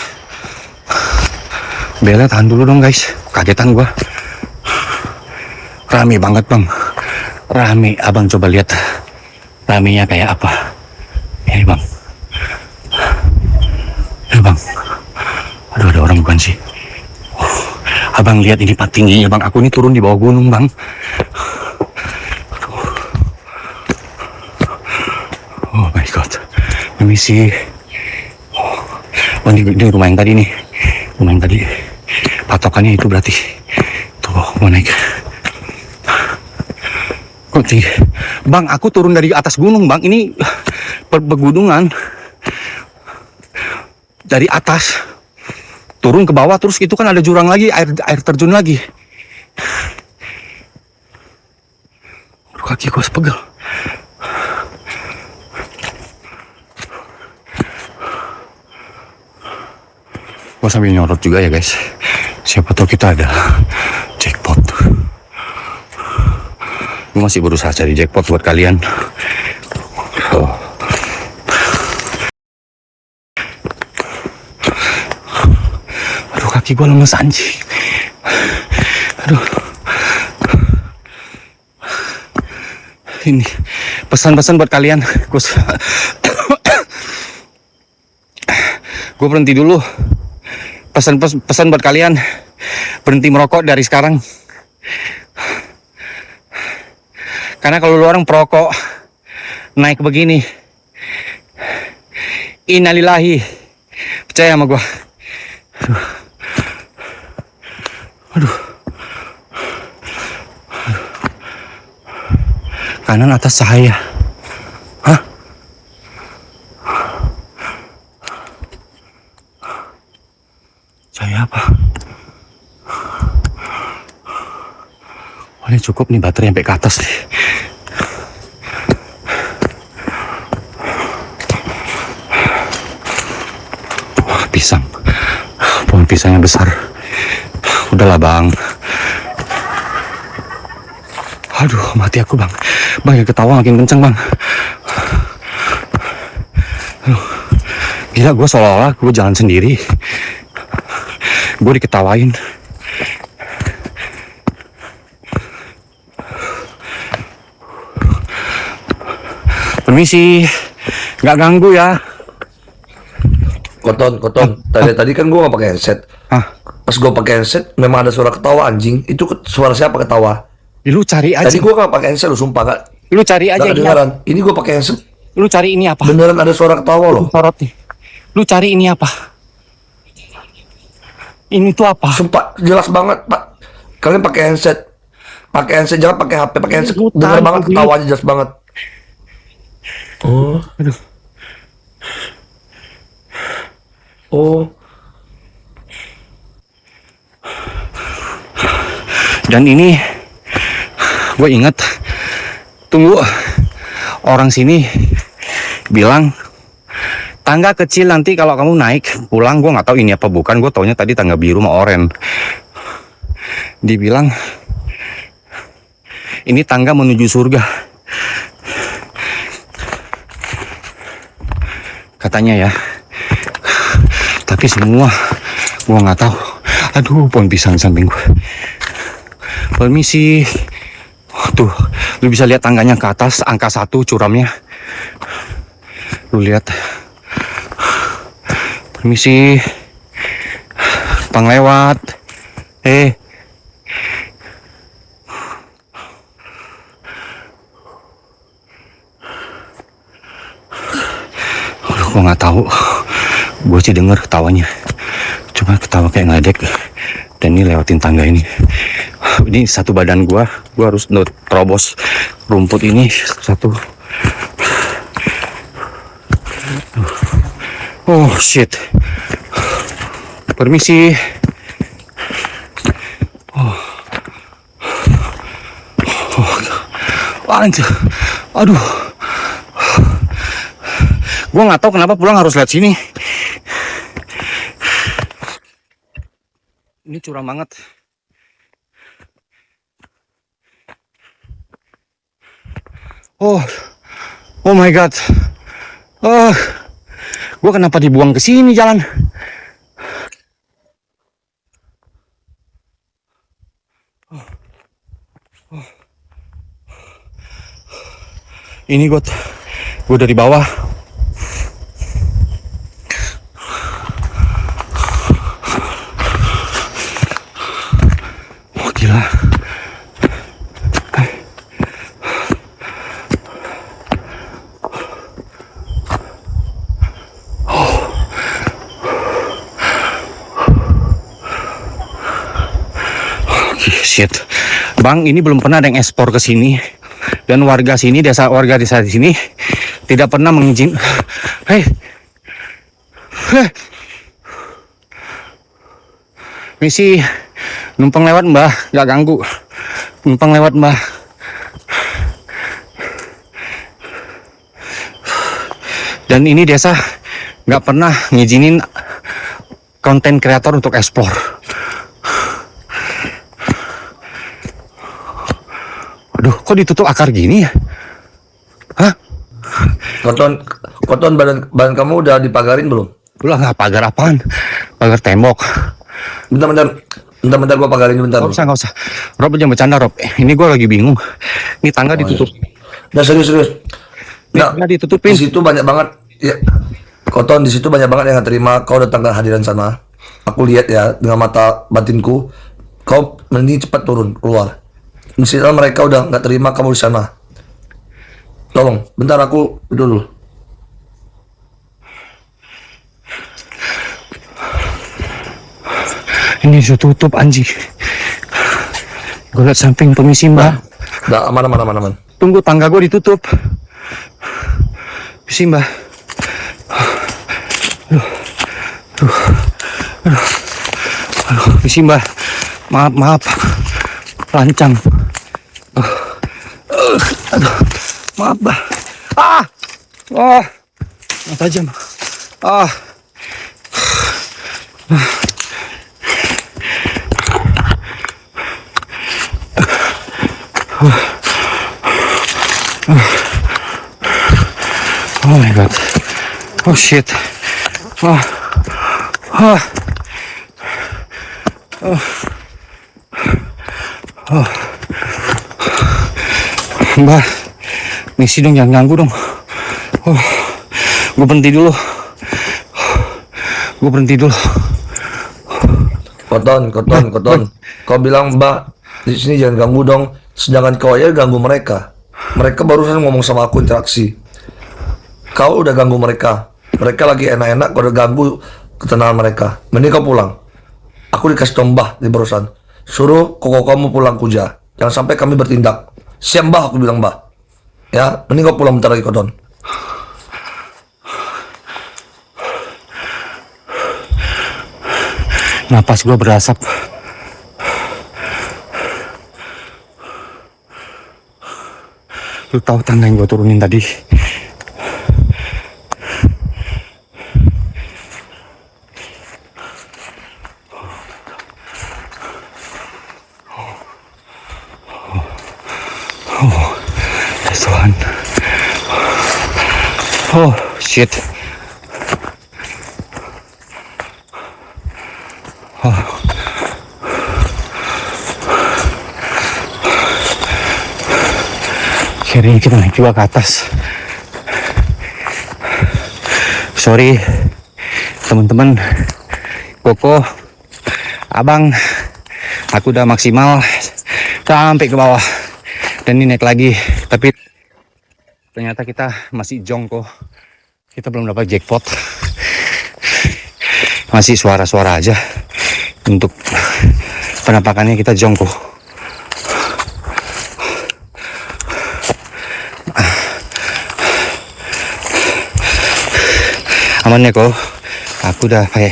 Belnya tahan dulu dong guys, kagetan gua. Rame banget bang, rame. Abang coba lihat ramenya kayak apa. Ini bang, ini bang. Aduh, ada orang bukan sih? Abang lihat ini pak tingginya bang. Aku ini turun di bawah gunung bang. Oh my god, permisi. Oh, ini rumah yang tadi nih, rumah yang tadi. Patokannya itu berarti. Tuh, mau naik. Kok tinggi? Bang, aku turun dari atas gunung bang. Ini pegunungan. Dari atas turun ke bawah, terus itu kan ada jurang lagi, air terjun lagi. Kaki gue sepegel. Gue sambil nyorot juga ya guys. Siapa tahu kita ada jackpot. Gue masih berusaha cari jackpot buat kalian. Oh. Aduh, kaki gue lemes anjing. Aduh. Ini pesan-pesan buat kalian. Gue berhenti dulu. Pesan buat kalian, berhenti merokok dari sekarang. Karena kalau lu orang perokok naik begini, innalillahi, percaya sama gue. Aduh. Kanan atas cahaya. Hah? Cahaya apa? Oh, ini cukup nih baterai sampai ke atas nih. Wah, pisang. Pohon pisang yang besar. Udahlah bang. Aduh, mati aku bang. Bang, ya ketawa makin kenceng bang. Gila, gue seolah-olah gue jalan sendiri. Gue diketawain. Permisi, nggak ganggu ya? Koton. Tadi kan gue nggak pakai headset. Hah? Pas gue pakai headset, memang ada suara ketawa anjing. Itu suara siapa ketawa? Lu cari aja. Tadi gue nggak pakai headset, lu sumpah nggak. Lu cari aja Nggak ini. kedengaran. Ini gue pakai headset. Lu cari ini apa? Beneran ada suara ketawa loh. Sorot nih. Lu cari ini apa? Ini tuh apa? Sumpah jelas banget Pak. Kalian pakai handset. Pakai handset, jangan pakai HP, pakai handset. Hutan, Dengar banget Abi. ketawanya jelas banget. Oh. Aduh. Oh. Dan ini gue inget, tunggu, orang sini bilang tangga kecil nanti kalau kamu naik pulang. Gue nggak tahu ini apa bukan, gue taunya tadi tangga biru sama oren. Dibilang ini tangga menuju surga katanya ya, tapi semua gue nggak tahu. Aduh, pohon pisang di samping gue. Permisi. Tuh, lu bisa lihat tangganya ke atas, angka 1 curamnya. Lu lihat. Permisi. Panglewat. Gue nggak tahu. Gue sih denger ketawanya. Cuma ketawa kayak ngeledek. Dan ini lewatin tangga ini. Ini satu badan gua harus terobos rumput ini satu. Oh shit. Permisi. Anjir. Aduh. Gua nggak tahu kenapa pulang harus lihat sini. Ini curam banget. Oh my god. Gua kenapa dibuang ke sini jalan? Ini gua dari bawah. Oh gila. Shit. Bang, ini belum pernah ada yang ekspor ke sini. Dan warga warga desa di sini tidak pernah mengizinkan. Misi numpang lewat mbah, nggak ganggu. Numpang lewat mbah. Dan ini desa nggak pernah ngizinin konten kreator untuk ekspor. Aduh, kok ditutup akar gini ya? Hah? Koton badan kamu udah dipagarin belum? Ulah nggak pagar apaan? Pagar tembok. Bentar gua pagarin bentar. Nggak usah. Rob jangan bercanda, Rob. Ini gua lagi bingung. Ini tangga ditutup. Nah serius. Nah, Nggak ditutupin. di situ banyak banget. Ya, Koton di situ banyak banget yang nggak terima kau datang ke hadiran sana. Aku lihat ya dengan mata batinku. Kau mending cepat turun keluar. Misalnya mereka udah nggak terima kamu di sana. Tolong, bentar aku dulu. Ini sudah tutup anjing. Gue liat samping, permisi mbak. Udah aman. Tunggu, tangga gue ditutup. Permisi mbak. Aduh, permisi mbak. Maaf. Lancang. Aduh, maaf mbak. Tajam. Oh my god. Oh shit. Ah. Ah. Ah. Ah. Mbak, misi dong, jangan ganggu dong. Gue berhenti dulu. Koton. Kau bilang Mbak di sini jangan ganggu dong. Sedangkan kau aja ganggu mereka. Mereka barusan ngomong sama aku interaksi. Kau udah ganggu mereka. Mereka lagi enak-enak, kau udah ganggu ketenangan mereka. Mending kau pulang. Aku dikasih tau Mbah di barusan. Suruh koko kamu pulang Kuja. Jangan sampai kami bertindak. Siap Mbah, aku bilang Mbah. Ya, mending kau pulang bentar lagi Koton. Napas gue berasap. Lu tahu tangga yang gue turunin tadi? Tuhan. Oh, shit. Akhirnya kita naik juga ke atas. Sorry teman-teman, Koko, Abang, aku udah maksimal sampai ke bawah dan ini naik lagi, tapi ternyata kita masih jongko. Kita belum dapat jackpot, masih suara-suara aja. Untuk penampakannya kita jongko. Aman ya kok, aku udah pakai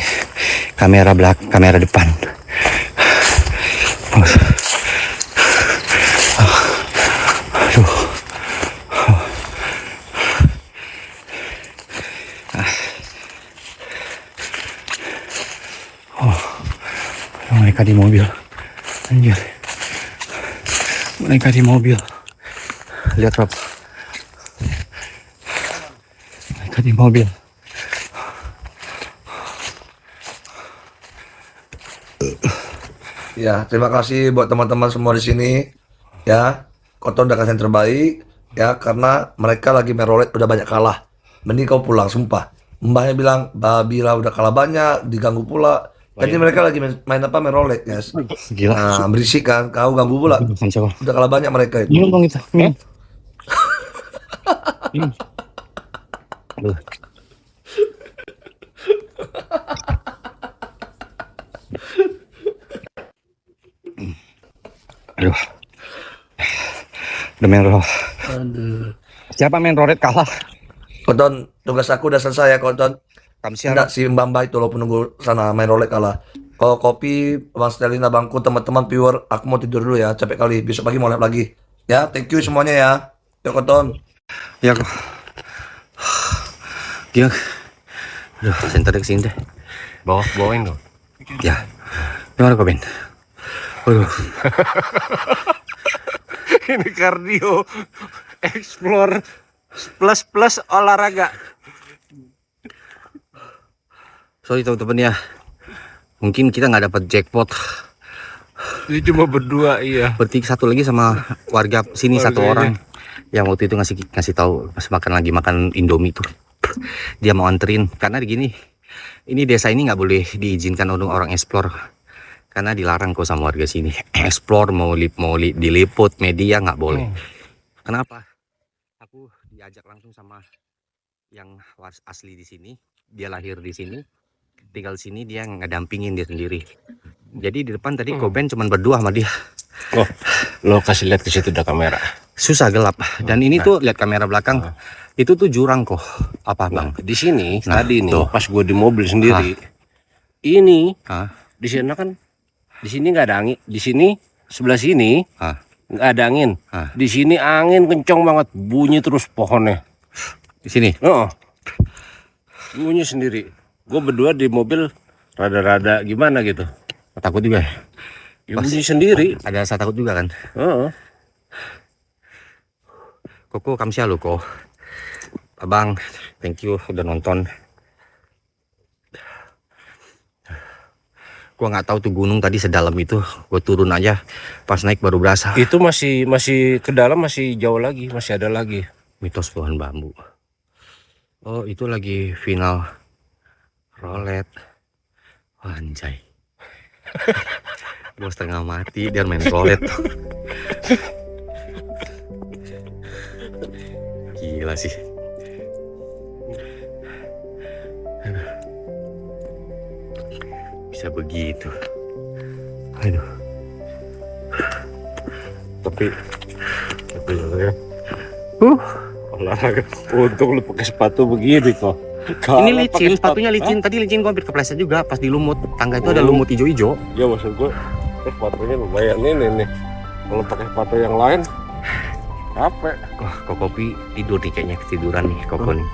kamera depan. Aduh. Mereka di mobil, anjir. Mereka di mobil. Lihat Rob. Mereka di mobil. Ya, terima kasih buat teman-teman semua di sini. Ya, Koton udah kasih yang terbaik. Ya, karena mereka lagi main roulette udah banyak kalah. Mending kau pulang, sumpah. Mbahnya bilang, Babila udah kalah banyak, diganggu pula. Jadi mereka lagi main apa? Main roulette, guys. Gila. Nah, berisik kan, kau ganggu pula. Udah kalah banyak mereka itu. Minum dong kita, minum. Minum. Aduh. Aduh. Udah main roulette. Siapa main roulette kalah? Koton, tugas aku udah selesai ya, Koton. Kamsian. Enggak, si Mbak itu lo penunggu sana main roulette kalah. Kalau kopi, Bang Stelin, abangku, teman-teman viewer, aku mau tidur dulu ya, capek kali. Besok pagi mau live lagi. Ya, thank you semuanya ya. Yuk, Koton. Ya kok. Dia. Aduh, senternya kesini deh. Bawain dong. Ya. Gimana kok Ben? Waduh. Ini kardio, explore, plus olahraga. Sorry teman-teman ya. Mungkin kita nggak dapat jackpot. Ini cuma berdua, iya. Berarti satu lagi sama warga sini, Warga satu ini. orang yang waktu itu ngasih tahu pas makan Indomie tuh. Dia mau anterin karena gini. Ini desa ini nggak boleh diizinkan untuk orang explore. Karena dilarang kok sama warga sini. Explore mau diliput media nggak boleh. Kenapa? Aku diajak langsung sama yang waris asli di sini. Dia lahir di sini, tinggal sini, dia ngedampingin dia sendiri. Jadi di depan tadi Koben cuman berdua sama dia. Oh, lo kasih lihat ke situ ada kamera. Susah gelap. Dan ini tuh lihat kamera belakang. Itu tuh jurang kok. Apa bang? Di sini Nah, tadi nih, tuh. pas gue di mobil sendiri, ini Hah? di sana kan, di sini nggak ada angin. Di sini sebelah sini Hah? nggak ada angin. Hah? Di sini angin kencang banget, bunyi terus pohonnya. Di sini. Oh, bunyi sendiri. Gue berdua di mobil rada-rada gimana gitu. Takut juga ya? Ya, bunyi sendiri. Ada rasa takut juga kan? Oh. Koko kamsia lo kok. Abang, thank you udah nonton. Gua nggak tahu tuh gunung tadi sedalam itu. Gua turun aja, pas naik baru berasa. Itu masih ke dalam, masih jauh lagi, masih ada lagi. Mitos pohon bambu. Oh, itu lagi final rolet. Wah, anjay. Gua setengah mati dia main rolet. Gila sih. Aduh. Bisa begitu. Aduh. Tapi ya. Olahraga. Untung lu pakai sepatu begini kok. Ini licin, sepatunya licin. Tadi licin gua hampir kepleset juga pas di lumut. Tangga itu ada lumut hijau-hijau. Ya maksud gua sepatunya lumayan ini nih. Kalau pakai sepatu yang lain capek. Wah, kok kopi tidur nih kayaknya, ketiduran nih Koko nih.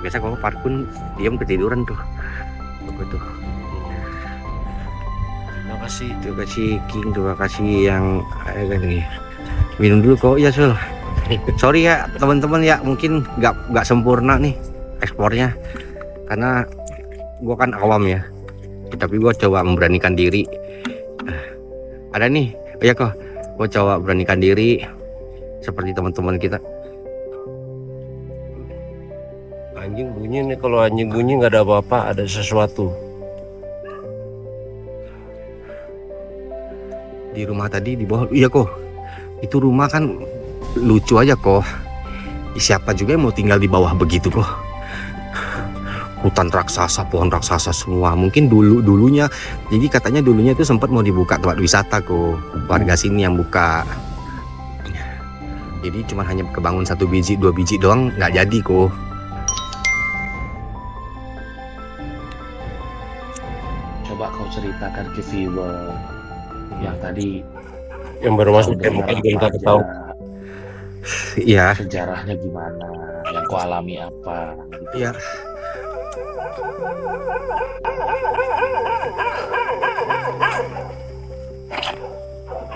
Biasa Koko parkun diam ketiduran tuh. Koko tuh. Terima kasih. Terima kasih King, terima kasih yang nih. Minum dulu kok ya Sul. Sorry ya teman-teman ya, mungkin nggak sempurna nih ekspornya karena gua kan awam ya. Tapi gua coba memberanikan diri. Ada nih, oh ya kok, gua coba beranikan diri seperti teman-teman kita. Anjing bunyi nih, kalau anjing bunyi nggak ada apa-apa, ada sesuatu. Di rumah tadi di bawah, iya kok. Itu rumah kan lucu aja kok. Siapa juga yang mau tinggal di bawah begitu kok. Hutan raksasa, pohon raksasa semua. Mungkin dulunya, jadi katanya dulunya itu sempat mau dibuka tempat wisata kok. Warga sini yang buka. Jadi cuma hanya kebangun 1 biji, 2 biji doang, nggak jadi kok. Coba kau ceritakan ke viewer yang tadi Yang baru masuk udah mungkin apa belum aja, tahu. Iya, sejarahnya gimana, yang kau alami apa gitu. iya.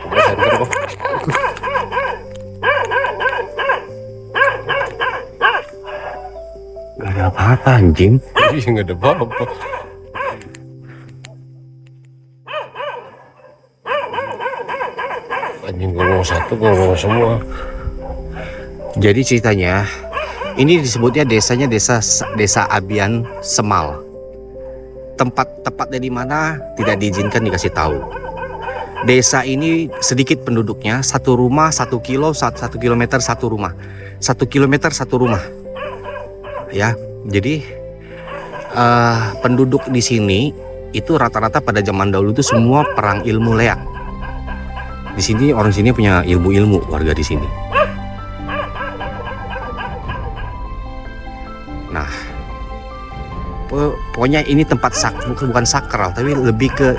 Coba center kok. Gak ada apa-apa anjing. Iya nggak ada apa-apa. Anjing ngomong satu, ngomong semua. Jadi ceritanya, ini disebutnya desanya desa Abian Semal. Tepatnya di mana tidak diizinkan dikasih tahu. Desa ini sedikit penduduknya, satu rumah 1 kilometer satu rumah, 1 kilometer satu rumah. Ya, jadi penduduk di sini itu rata-rata pada zaman dahulu itu semua perang ilmu leak. Di sini orang sini punya ilmu-ilmu warga di sini. Nah, pokoknya ini tempat bukan sakral, tapi lebih ke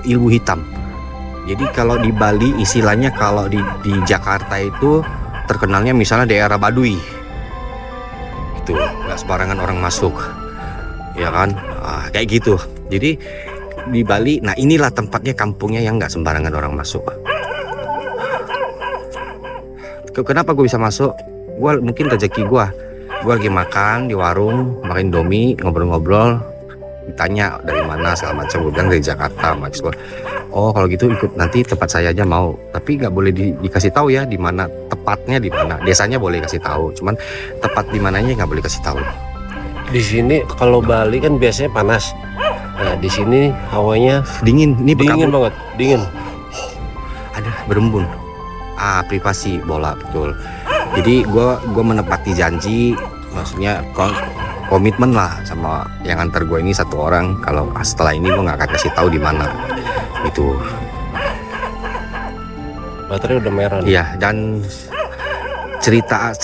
ilmu hitam. Jadi kalau di Bali istilahnya, kalau di Jakarta itu terkenalnya misalnya daerah Baduy. Itu nggak sembarangan orang masuk, ya kan? Kayak gitu. Jadi di Bali, nah inilah tempatnya, kampungnya yang nggak sembarangan orang masuk. Kenapa gue bisa masuk? Gue mungkin rezeki gue lagi makan di warung, makan Indomie, ngobrol-ngobrol, ditanya dari mana segala macam. Gue bilang dari Jakarta, mahasiswa. Oh kalau gitu ikut nanti tempat saya aja mau, tapi nggak boleh dikasih tahu ya di mana tepatnya, di mana desanya boleh kasih tahu, cuman tempat di mananya nggak boleh kasih tahu. Di sini kalau Bali kan biasanya panas. Nah di sini hawanya Dingin, ini dingin berkabut. banget, dingin. Ada berembun. Privasi bola betul. Jadi gue menepati janji, maksudnya komitmen lah sama yang antar gue ini satu orang. Kalau setelah ini gue nggak akan kasih tahu di mana. Itu. Baterai udah merah nih. Iya, dan cerita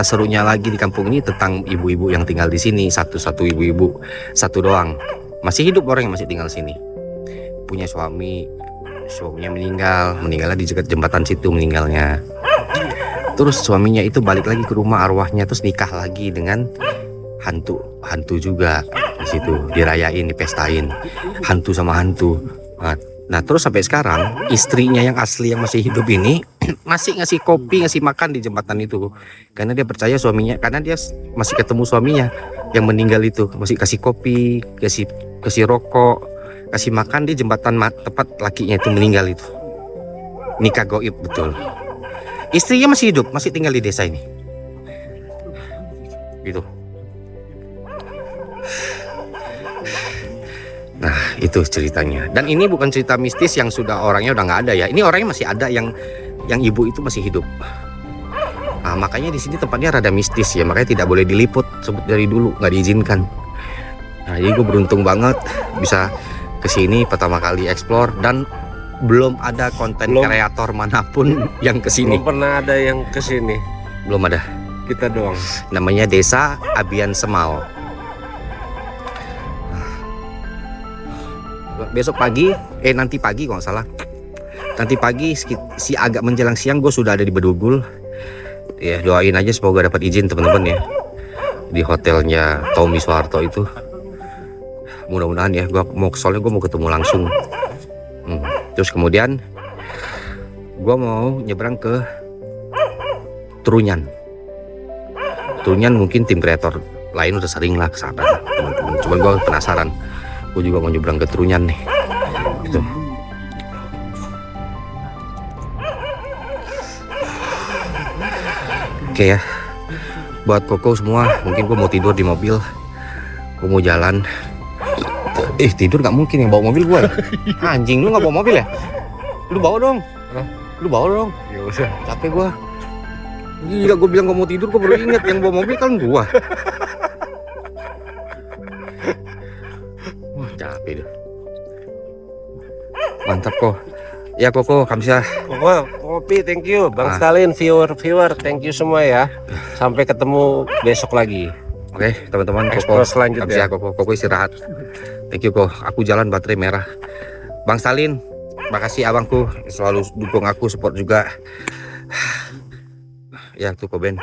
serunya lagi di kampung ini tentang ibu-ibu yang tinggal di sini. Satu ibu-ibu, satu doang. Masih hidup orang yang masih tinggal sini. Punya suaminya meninggalnya di dekat jembatan situ meninggalnya. Terus suaminya itu balik lagi ke rumah, arwahnya terus nikah lagi dengan hantu juga di situ, dirayain, dipestain, hantu sama hantu. Nah terus sampai sekarang istrinya yang asli yang masih hidup ini masih ngasih kopi, ngasih makan di jembatan itu, karena dia percaya suaminya, karena dia masih ketemu suaminya yang meninggal itu, masih kasih kopi, kasih rokok, kasih makan di jembatan tepat lakinya itu meninggal itu. Nikah goib betul. Istrinya masih hidup, masih tinggal di desa ini. Gitu. Nah, itu ceritanya. Dan ini bukan cerita mistis yang sudah orangnya udah nggak ada ya. Ini orangnya masih ada, yang ibu itu masih hidup. Nah, makanya di sini tempatnya rada mistis ya, makanya tidak boleh diliput sebut dari dulu, nggak diizinkan. Nah, jadi gue beruntung banget bisa kesini pertama kali explore, dan belum ada konten kreator manapun yang kesini. Belum pernah ada yang kesini. Belum ada. Kita doang. Namanya Desa Abian Semal. Besok pagi, nanti pagi kalau nggak salah. Nanti pagi si agak menjelang siang gue sudah ada di Bedugul. Ya doain aja semoga dapat izin teman-teman ya. Di hotelnya Tommy Soeharto itu. Mudah-mudahan ya, soalnya gue mau ketemu langsung. Terus kemudian gue mau nyebrang ke Trunyan. Trunyan mungkin tim kreator lain udah sering lah ke sana teman-teman. Cuman gue penasaran. Gue juga mau nyebrang ke Trunyan nih. Gitu. Oke ya. Buat Koko semua, mungkin gue mau tidur di mobil. Gue mau jalan. Tidur gak mungkin, yang bawa mobil gue. Anjing, lu gak bawa mobil ya? Lu bawa dong. Lu bawa dong. Ya udah. Capek gue. Gila, gue bilang gak mau tidur, gue baru inget yang bawa mobil kan gue. Wah, capek deh. Mantap kok. Ya Koko, kamsa. Koko, kopi, thank you. Bang Stalin, viewer, thank you semua ya. Sampai ketemu besok lagi. Oke, teman-teman, Koko Explore selanjutnya. kamsa, Koko istirahat. Thank you kok. Aku jalan baterai merah. Bang Stalin, makasih abangku selalu dukung aku, support juga. Ya tuh Koben.